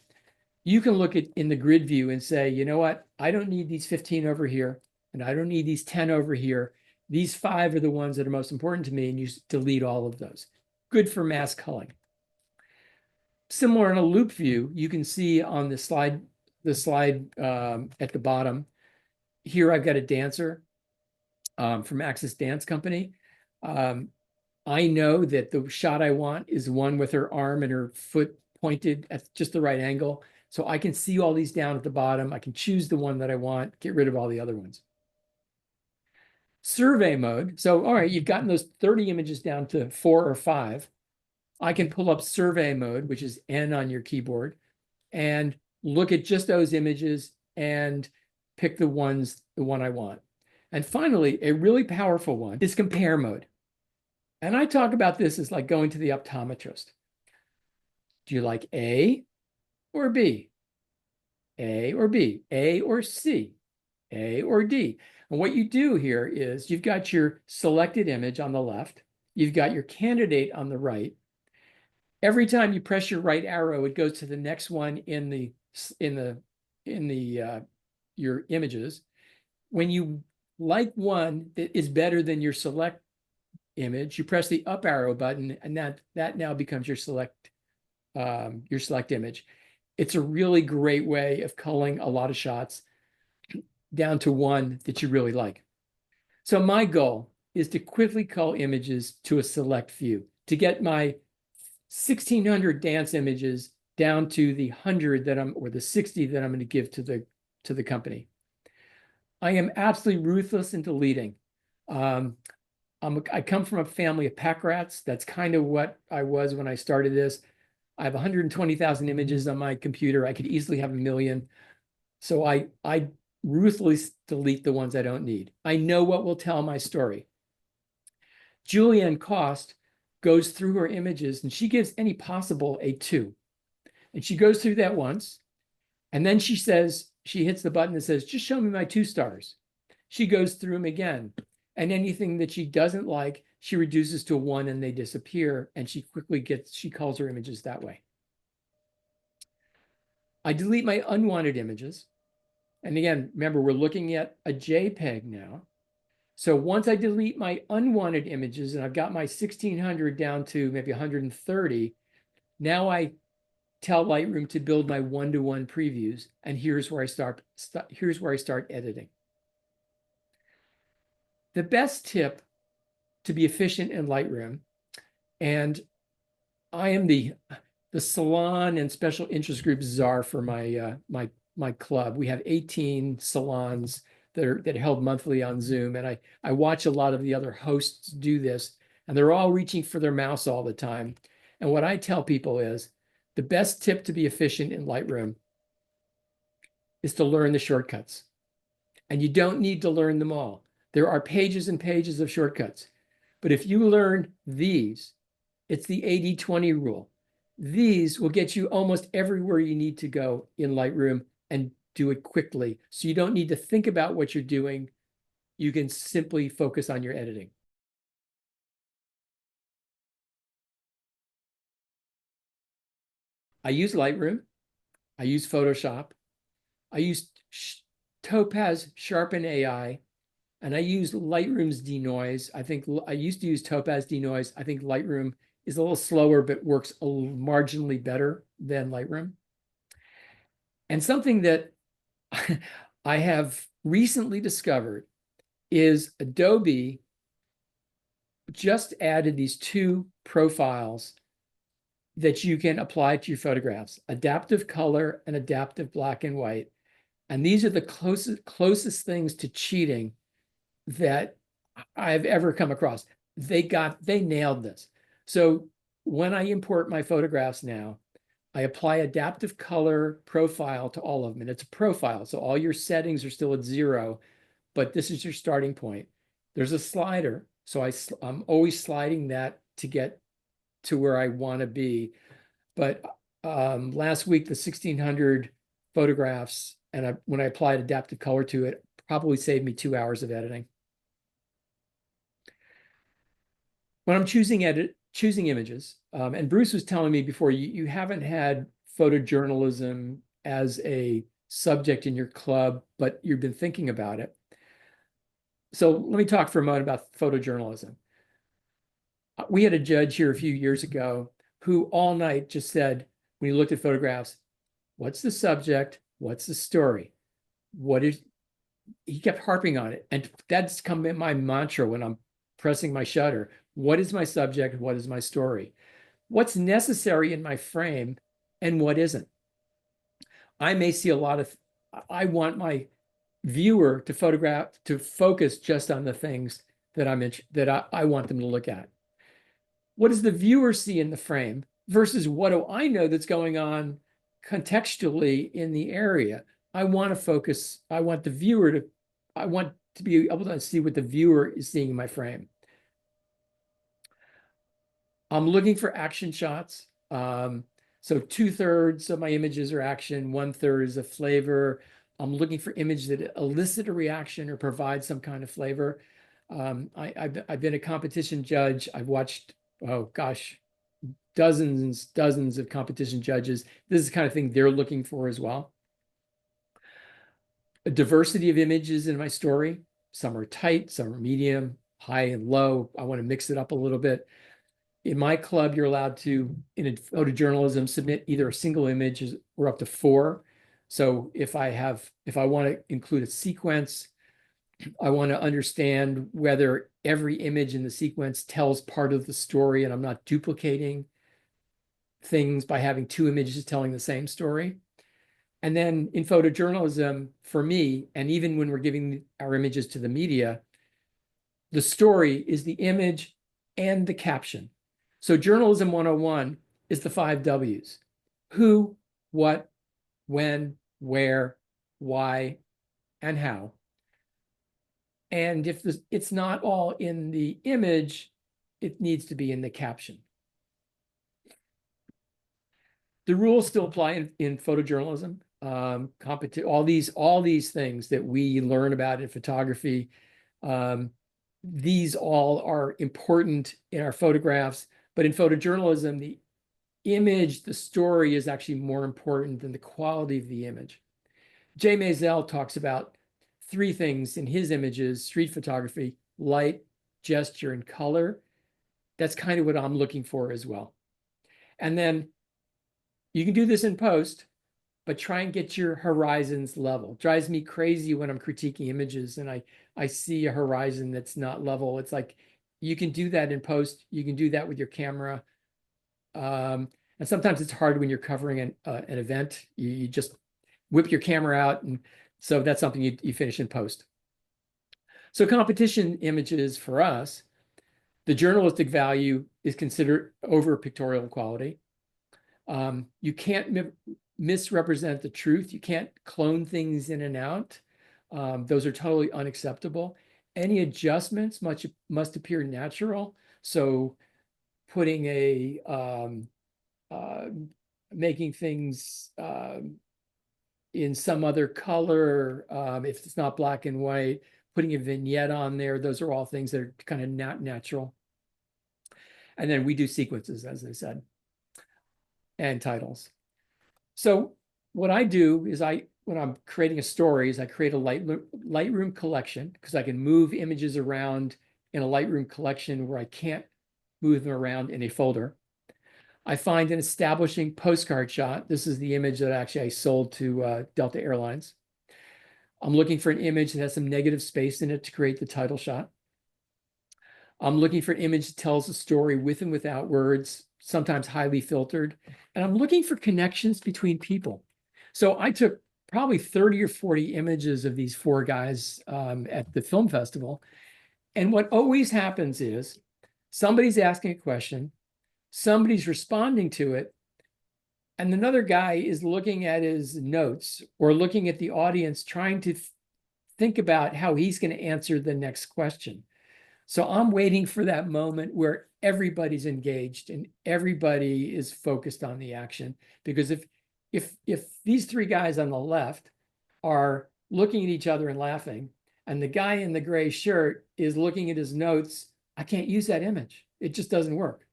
You can look at in the grid view and say, you know what? I don't need these 15 over here, and I don't need these 10 over here. These 5 are the ones that are most important to me, and you delete all of those. Good for mass culling. Similar in a loop view, you can see on the slide at the bottom. Here I've got a dancer from Axis Dance Company. I know that the shot I want is one with her arm and her foot pointed at just the right angle. So I can see all these down at the bottom. I can choose the one that I want, get rid of all the other ones. Survey mode. So, all right, you've gotten those 30 images down to 4 or 5. I can pull up survey mode, which is N on your keyboard, and look at just those images and pick the one I want. And finally, a really powerful one is compare mode. And I talk about this as like going to the optometrist. Do you like A or B? A or B? A or C? A or D? And what you do here is you've got your selected image on the left. You've got your candidate on the right. Every time you press your right arrow, it goes to the next one in your images. When you like one that is better than your select image, you press the up arrow button, and that now becomes your select image. It's a really great way of culling a lot of shots down to one that you really like. So my goal is to quickly cull images to a select view, to get my 1,600 dance images down to the 100 or the 60 that I'm going to give to the company. I am absolutely ruthless in deleting. I come from a family of pack rats. That's kind of what I was when I started this. I have 120,000 images on my computer. I could easily have 1 million. So I ruthlessly delete the ones I don't need. I know what will tell my story. Julianne Cost goes through her images and she gives any possible a 2. And she goes through that once. And then she hits the button that says, just show me my 2 stars. She goes through them again. And anything that she doesn't like, she reduces to 1 and they disappear. And she culls her images that way. I delete my unwanted images. And again, remember, we're looking at a JPEG now. So once I delete my unwanted images and I've got my 1,600 down to maybe 130, now I tell Lightroom to build my one-to-one previews. And here's where I start editing. The best tip to be efficient in Lightroom, and I am the salon and special interest group czar for my club. We have 18 salons that are held monthly on Zoom, and I watch a lot of the other hosts do this, and they're all reaching for their mouse all the time. And what I tell people is the best tip to be efficient in Lightroom is to learn the shortcuts. And you don't need to learn them all. There are pages and pages of shortcuts. But if you learn these, it's the 80-20 rule. These will get you almost everywhere you need to go in Lightroom and do it quickly. So you don't need to think about what you're doing. You can simply focus on your editing. I use Lightroom. I use Photoshop. I use Topaz Sharpen AI. and I use Lightroom's denoise. I think I used to use Topaz denoise. I think Lightroom is a little slower, but works a little marginally better than Lightroom. And something that I have recently discovered is Adobe just added these two profiles that you can apply to your photographs, adaptive color and adaptive black and white. And these are the closest things to cheating that I've ever come across. They nailed this. So when I import my photographs now, I apply adaptive color profile to all of them. And it's a profile. So all your settings are still at 0, but this is your starting point. There's a slider. So I'm always sliding that to get to where I want to be. But last week, the 1600 photographs, and when I applied adaptive color to it, probably saved me 2 hours of editing. When I'm choosing images, and Bruce was telling me before, you haven't had photojournalism as a subject in your club, but you've been thinking about it. So let me talk for a moment about photojournalism. We had a judge here a few years ago who all night just said, when he looked at photographs, what's the subject? What's the story? He kept harping on it. And that's come in my mantra when I'm pressing my shutter. What is my subject? What is my story? What's necessary in my frame and what isn't? I may see I want my viewer to focus just on the things that I want them to look at. What does the viewer see in the frame versus what do I know that's going on contextually in the area? I want to focus. I want to be able to see what the viewer is seeing in my frame. I'm looking for action shots. So 2/3 of my images are action, 1/3 is a flavor. I'm looking for images that elicit a reaction or provide some kind of flavor. I've been a competition judge. I've watched, oh gosh, dozens of competition judges. This is the kind of thing they're looking for as well. A diversity of images in my story. Some are tight, some are medium, high and low. I want to mix it up a little bit. In my club, you're allowed to, in photojournalism, submit either a single image or up to 4. So if I want to include a sequence, I want to understand whether every image in the sequence tells part of the story and I'm not duplicating things by having 2 images telling the same story. And then in photojournalism, for me, and even when we're giving our images to the media, the story is the image and the caption. So journalism 101 is the 5 W's: who, what, when, where, why, and how. And if it's not all in the image, it needs to be in the caption. The rules still apply in photojournalism. All these things that we learn about in photography, these all are important in our photographs. But in photojournalism, the image, the story is actually more important than the quality of the image. Jay Maisel talks about 3 things in his images: street photography, light, gesture, and color. That's kind of what I'm looking for as well. And then you can do this in post, but try and get your horizons level. It drives me crazy when I'm critiquing images and I see a horizon that's not level. It's like, you can do that in post. You can do that with your camera. And sometimes it's hard when you're covering an event. You just whip your camera out. And so that's something you finish in post. So competition images for us, the journalistic value is considered over pictorial quality. You can't misrepresent the truth. You can't clone things in and out. Those are totally unacceptable. Any adjustments must appear natural. So putting making things in some other color, if it's not black and white, putting a vignette on there, those are all things that are kind of not natural. And then we do sequences, as I said, and titles. So what I do is when I'm creating a story is I create a Lightroom collection because I can move images around in a Lightroom collection where I can't move them around in a folder. I find an establishing postcard shot. This is the image that actually I sold to Delta Airlines. I'm looking for an image that has some negative space in it to create the title shot. I'm looking for an image that tells a story with and without words, sometimes highly filtered. And I'm looking for connections between people. So I took probably 30 or 40 images of these four guys at the film festival. And what always happens is somebody's asking a question, somebody's responding to it, and another guy is looking at his notes or looking at the audience, trying to think about how he's going to answer the next question. So I'm waiting for that moment where everybody's engaged and everybody is focused on the action. Because if these three guys on the left are looking at each other and laughing, and the guy in the gray shirt is looking at his notes, I can't use that image. It just doesn't work.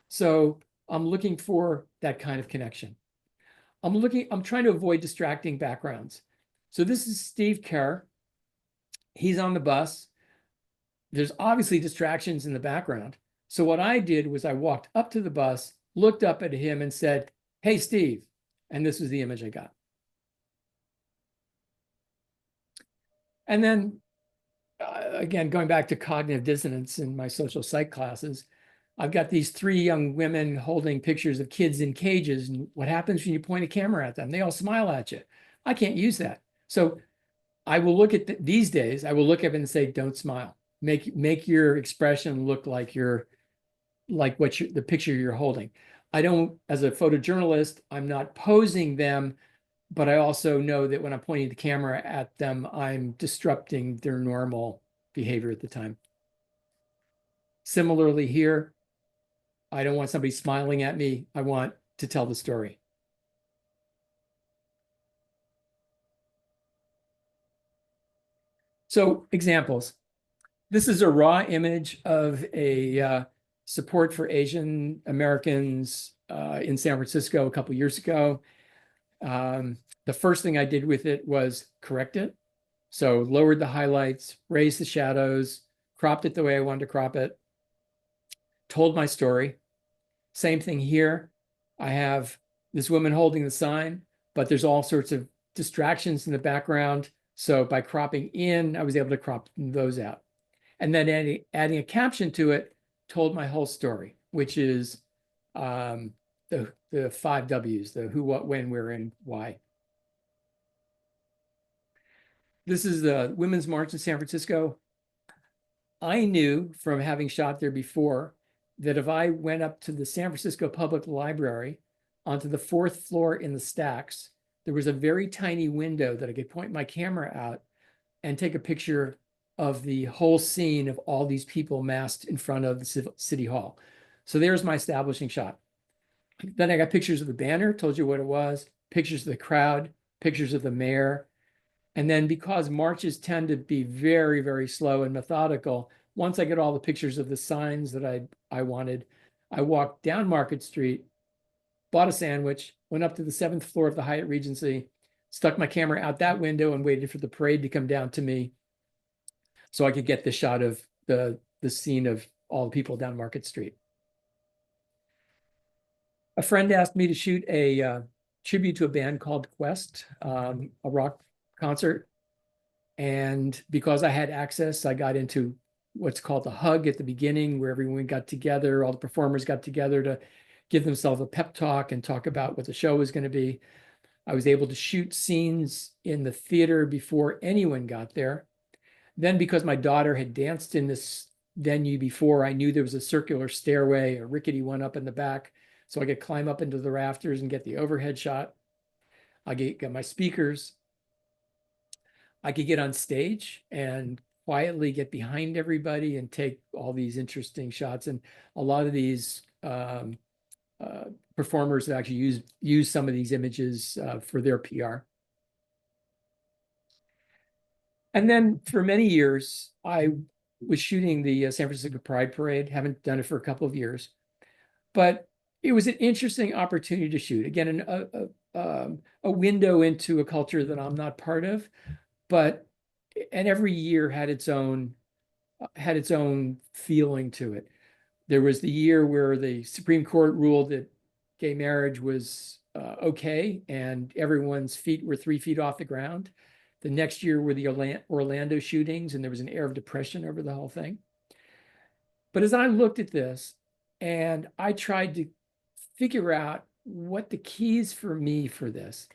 So I'm looking for that kind of connection. I'm trying to avoid distracting backgrounds. So this is Steve Kerr. He's on the bus. There's obviously distractions in the background. So what I did was I walked up to the bus, looked up at him and said, "Hey, Steve." And this was the image I got. And then again, going back to cognitive dissonance in my social psych classes, I've got these three young women holding pictures of kids in cages. And what happens when you point a camera at them? They all smile at you. I can't use that. So I will look at these days, I will look at it and say, don't smile. Make your expression look like the picture you're holding. I don't, as a photojournalist, I'm not posing them, but I also know that when I'm pointing the camera at them, I'm disrupting their normal behavior at the time. Similarly here, I don't want somebody smiling at me. I want to tell the story. So examples. This is a raw image of a support for Asian Americans in San Francisco a couple years ago. The first thing I did with it was correct it. So lowered the highlights, raised the shadows, cropped it the way I wanted to crop it, told my story. Same thing here. I have this woman holding the sign, but there's all sorts of distractions in the background. So by cropping in, I was able to crop those out. And then adding a caption to it told my whole story, which is the 5 W's, the who, what, when, where, and why. This is the Women's March in San Francisco. I knew from having shot there before that if I went up to the San Francisco Public Library onto the 4th floor in the stacks, there was a very tiny window that I could point my camera out and take a picture of the whole scene of all these people massed in front of the city hall. So there's my establishing shot. Then I got pictures of the banner, told you what it was, pictures of the crowd, pictures of the mayor. And then because marches tend to be very, very slow and methodical, once I get all the pictures of the signs that I wanted, I walked down Market Street, bought a sandwich, went up to the 7th floor of the Hyatt Regency, stuck my camera out that window and waited for the parade to come down to me so I could get the shot of the scene of all the people down Market Street. A friend asked me to shoot a tribute to a band called Quest, a rock concert. And because I had access, I got into what's called the hug at the beginning, where everyone got together, all the performers got together to give themselves a pep talk and talk about what the show was going to be. I was able to shoot scenes in the theater before anyone got there. Then because my daughter had danced in this venue before, I knew there was a circular stairway, a rickety one up in the back. So I could climb up into the rafters and get the overhead shot. I get my speakers. I could get on stage and quietly get behind everybody and take all these interesting shots. And a lot of these performers actually use some of these images for their PR. And then for many years, I was shooting the San Francisco Pride Parade. Haven't done it for a couple of years, but it was an interesting opportunity to shoot. Again, a window into a culture that I'm not part of, and every year had its own feeling to it. There was the year where the Supreme Court ruled that gay marriage was okay, and everyone's feet were 3 feet off the ground. The next year were the Orlando shootings, and there was an air of depression over the whole thing. But as I looked at this and I tried to figure out what the keys for me for this,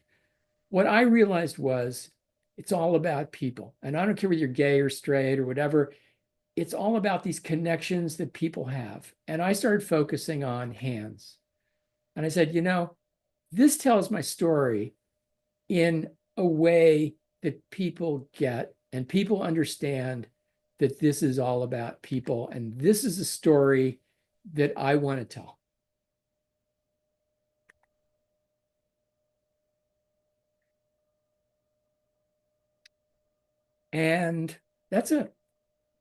what I realized was it's all about people. And I don't care whether you're gay or straight or whatever, it's all about these connections that people have. And I started focusing on hands. And I said, this tells my story in a way that people get and people understand that this is all about people. And this is a story that I want to tell. And that's it.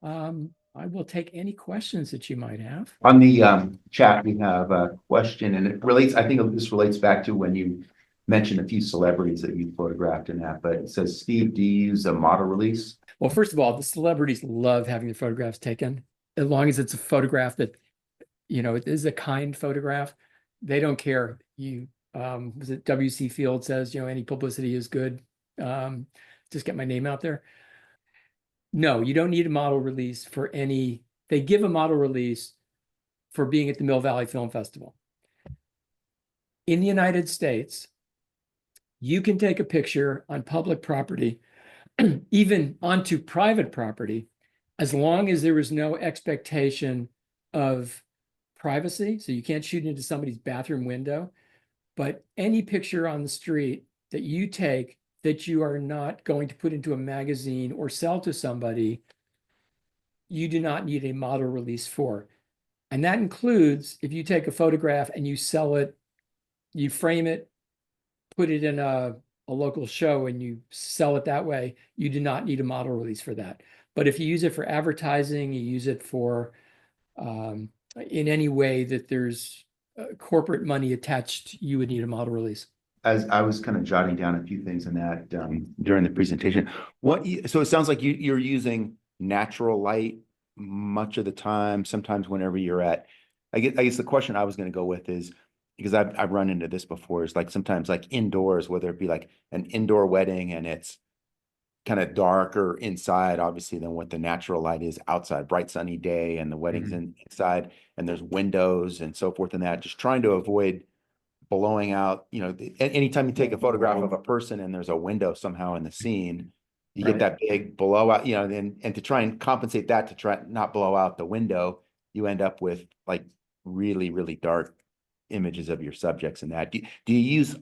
I will take any questions that you might have. On the chat, we have a question, and it relates, I think this relates back to when you mentioned a few celebrities that you photographed in that, but it says, Steve, do you use a model release? Well, first of all, the celebrities love having the photographs taken, as long as it's a photograph that, it is a kind photograph. They don't care. Was it W.C. Field says, any publicity is good. Just get my name out there. No, you don't need a model release for any. They give a model release for being at the Mill Valley Film Festival. In the United States, you can take a picture on public property, even onto private property, as long as there is no expectation of privacy. So you can't shoot into somebody's bathroom window, but any picture on the street that you take that you are not going to put into a magazine or sell to somebody, you do not need a model release for. And that includes if you take a photograph and you sell it, you frame it, put it in a local show and you sell it that way, you do not need a model release for that. But if you use it for advertising, you use it for in any way that there's corporate money attached, you would need a model release. As I was kind of jotting down a few things in that during the presentation, so it sounds like you're using natural light much of the time, sometimes whenever you're at, I guess the question I was going to go with is, because I've run into this before, is like sometimes like indoors, whether it be like an indoor wedding and it's kind of darker inside, obviously, than what the natural light is outside, bright sunny day, and the wedding's inside, and there's windows and so forth, and that just trying to avoid blowing out, anytime you take a photograph of a person and there's a window somehow in the scene, you get that big blowout, and to try and compensate that, to try not blow out the window, you end up with like really, really dark images of your subjects and that. Do you use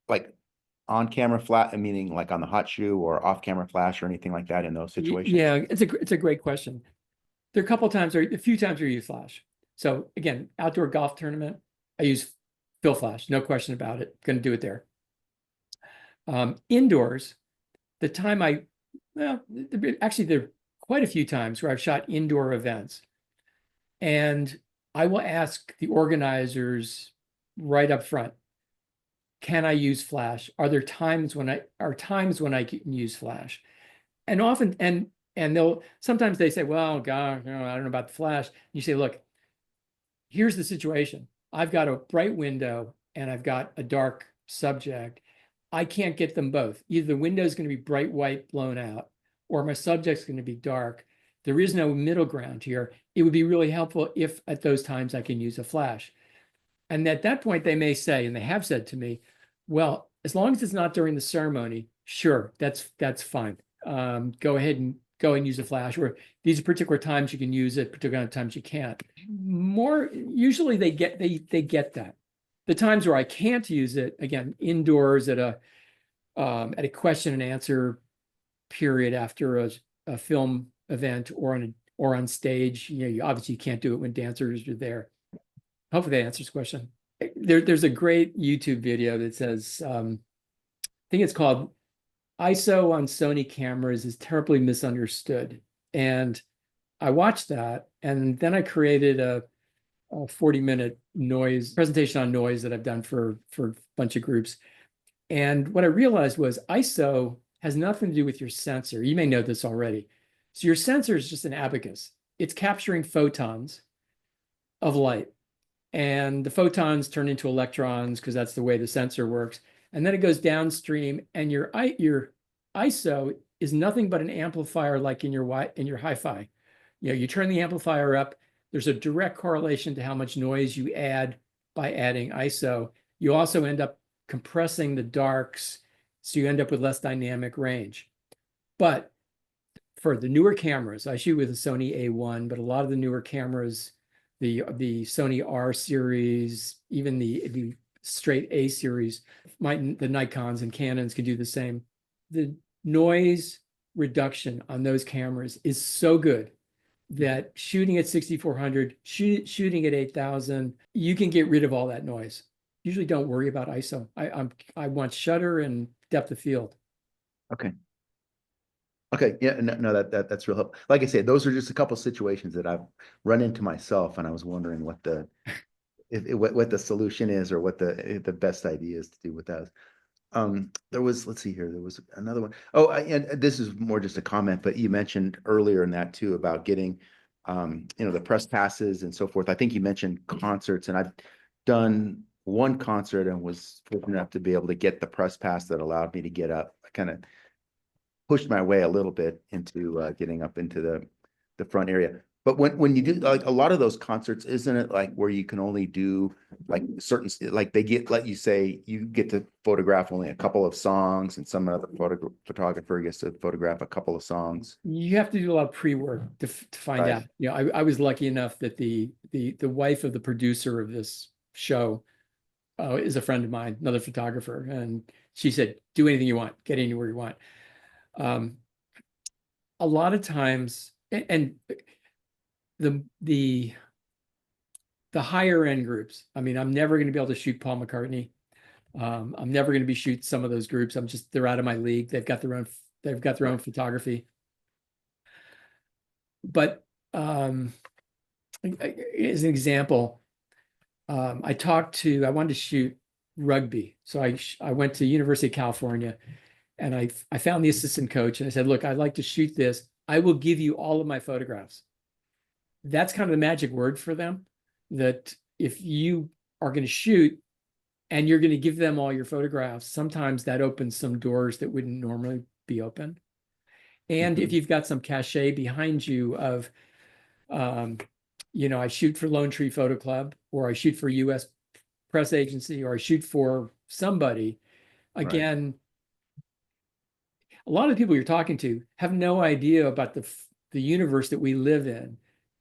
like on camera flash, meaning like on the hot shoe, or off camera flash or anything like that in those situations? Yeah, it's a great question. There are a few times where you use flash. So again, outdoor golf tournament, I use fill flash, no question about it. Going to do it there. Indoors, actually there are quite a few times where I've shot indoor events, and I will ask the organizers right up front, can I use flash? Are there times when I can use flash? And often, and sometimes they say, well, God, I don't know about the flash. And you say, look, here's the situation. I've got a bright window and I've got a dark subject. I can't get them both. Either the window is going to be bright white blown out, or my subject's going to be dark. There is no middle ground here. It would be really helpful if at those times I can use a flash. And at that point, they may say, and they have said to me, well, as long as it's not during the ceremony, sure, that's fine. Go ahead and use a flash, or these are particular times you can use it, particular times you can't. Usually they get that. The times where I can't use it, again, indoors at a question and answer period after a film event, or on stage, you obviously can't do it when dancers are there. Hopefully that answers the question. There's a great YouTube video that says, I think it's called ISO on Sony cameras is terribly misunderstood. And I watched that, and then I created a 40-minute noise presentation on noise that I've done for a bunch of groups. And what I realized was ISO has nothing to do with your sensor. You may know this already. So your sensor is just an abacus. It's capturing photons of light. And the photons turn into electrons because that's the way the sensor works. And then it goes downstream, and your ISO is nothing but an amplifier like in your hi-fi. You turn the amplifier up, there's a direct correlation to how much noise you add by adding ISO. You also end up compressing the darks, so you end up with less dynamic range. But for the newer cameras, I shoot with a Sony A1, but a lot of the newer cameras, the Sony R series, even the straight A series, the Nikons and Canons can do the same. The noise reduction on those cameras is so good that shooting at 6400, shooting at 8000, you can get rid of all that noise. Usually don't worry about ISO. I want shutter and depth of field. Okay. Okay, yeah, no, that's real helpful. Like I said, those are just a couple situations that I've run into myself, and I was wondering what the what the solution is, or what the best idea is to do with that. There was, let's see here, there was another one. Oh, and this is more just a comment, but you mentioned earlier in that too about getting, the press passes and so forth. I think you mentioned concerts, and I've done one concert and was fortunate enough to be able to get the press pass that allowed me to get up. I kind of pushed my way a little bit into getting up into the front area. But when you do like a lot of those concerts, isn't it like where you can only do like certain, like they let you say you get to photograph only a couple of songs, and some other photographer gets to photograph a couple of songs. You have to do a lot of pre-work to find Right. out. I was lucky enough that the wife of the producer of this show is a friend of mine, another photographer, and she said, "Do anything you want, get anywhere you want." Um, a lot of times, and the higher end groups. I mean, I'm never going to be able to shoot Paul McCartney. I'm never going to be shoot some of those groups. They're out of my league. They've got their own photography. But as an example, I wanted to shoot rugby. So I went to University of California, and I found the assistant coach, and I said, "Look, I'd like to shoot this. I will give you all of my photographs." That's kind of the magic word for them, that if you are going to shoot and you're going to give them all your photographs, sometimes that opens some doors that wouldn't normally be open. And if you've got some cachet behind you of, I shoot for Lone Tree Photo Club, or I shoot for US Press Agency, or I shoot for somebody, Right. again, a lot of people you're talking to have no idea about the universe that we live in.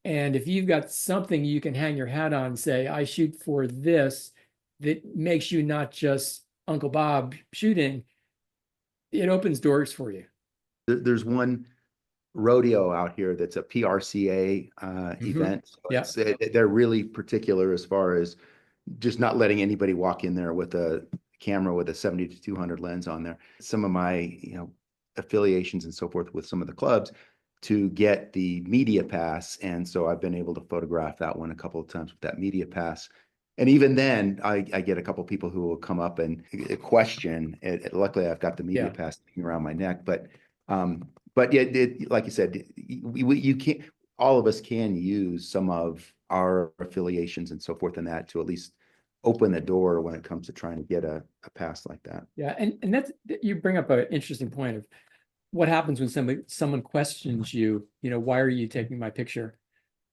And if you've got something you can hang your hat on, say, I shoot for this, that makes you not just Uncle Bob shooting, it opens doors for you. There's one rodeo out here that's a PRCA event. So Yeah. they're really particular as far as just not letting anybody walk in there with a camera with a 70 to 200 lens on there. Some of my, affiliations and so forth with some of the clubs to get the media pass. And so I've been able to photograph that one a couple of times with that media pass. And even then, I get a couple of people who will come up and question. Luckily, I've got the media pass around my neck, but yeah, like you said, you can't. All of us can use some of our affiliations and so forth, and that to at least open the door when it comes to trying to get a pass like that. Yeah. And that's, you bring up an interesting point of what happens when someone questions you, why are you taking my picture?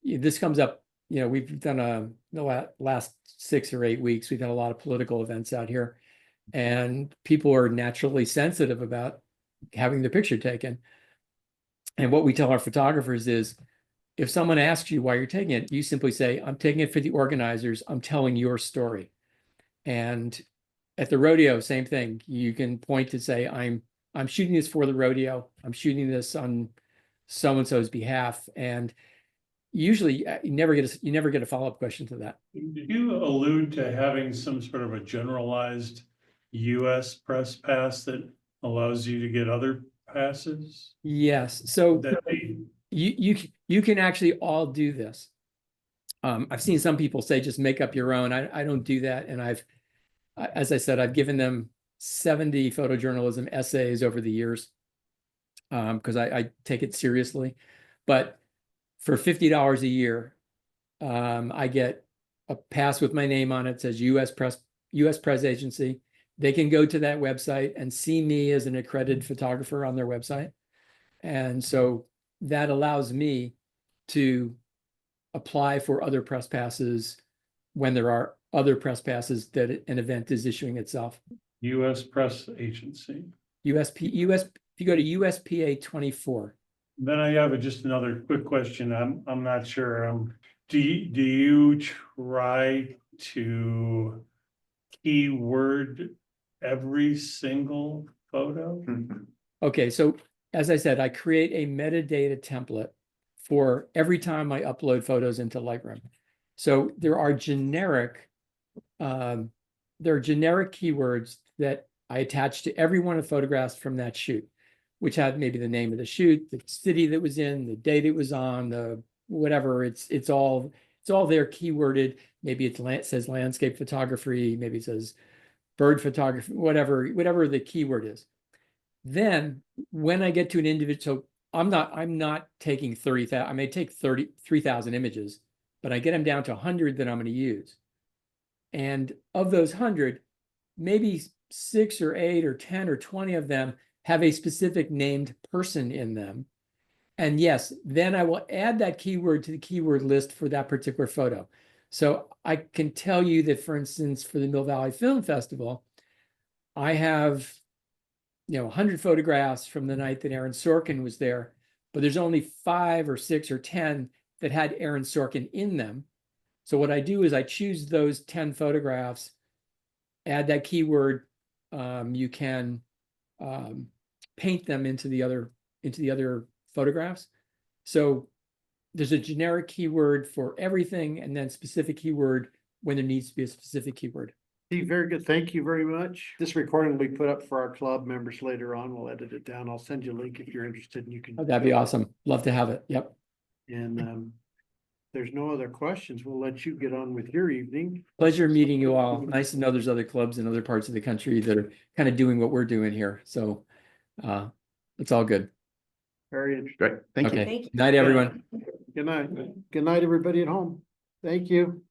This comes up, we've done the last 6 or 8 weeks, we've done a lot of political events out here, and people are naturally sensitive about having their picture taken. And what we tell our photographers is, if someone asks you why you're taking it, you simply say, "I'm taking it for the organizers. I'm telling your story." And at the rodeo, same thing. You can point to say, I'm shooting this for the rodeo. I'm shooting this on so-and-so's behalf." And usually you never get a follow-up question to that. Did you allude to having some sort of a generalized US press pass that allows you to get other passes? Yes. So That you can actually all do this. I've seen some people say just make up your own. I don't do that. And as I said, I've given them 70 photojournalism essays over the years, because I take it seriously. But for $50 a year, I get a pass with my name on it, says U.S. Press Agency. They can go to that website and see me as an accredited photographer on their website. And so that allows me to apply for other press passes when there are other press passes that an event is issuing itself. US Press Agency. If you go to USPA 24. Then I have just another quick question. I'm not sure. Do you try to keyword every single photo? Okay, so as I said, I create a metadata template for every time I upload photos into Lightroom. So there are generic keywords that I attach to every one of the photographs from that shoot, which had maybe the name of the shoot, the city that was in, the date it was on, the whatever. It's all there keyworded. Maybe it says landscape photography, maybe it says bird photography, whatever the keyword is. Then when I get to an individual, so I'm not taking 30,000, I may take 3,000 images, but I get them down to 100 that I'm going to use. And of those 100, maybe 6 or 8 or 10 or 20 of them have a specific named person in them. And yes, then I will add that keyword to the keyword list for that particular photo. So I can tell you that, for instance, for the Mill Valley Film Festival, I have 100 photographs from the night that Aaron Sorkin was there, but there's only 5 or 6 or 10 that had Aaron Sorkin in them. So what I do is I choose those 10 photographs, add that keyword. You can paint them into the other photographs. So there's a generic keyword for everything, and then specific keyword when there needs to be a specific keyword. Steve, very good. Thank you very much. This recording will be put up for our club members later on. We'll edit it down. I'll send you a link if you're interested and you can. Oh, that'd be awesome. Love to have it. Yep. And there's no other questions. We'll let you get on with your evening. Pleasure meeting you all. Nice to know there's other clubs in other parts of the country that are kind of doing what we're doing here. So it's all good. Very interesting. Great, thank you. Okay. Night, everyone. Good night. Good night, everybody at home. Thank you.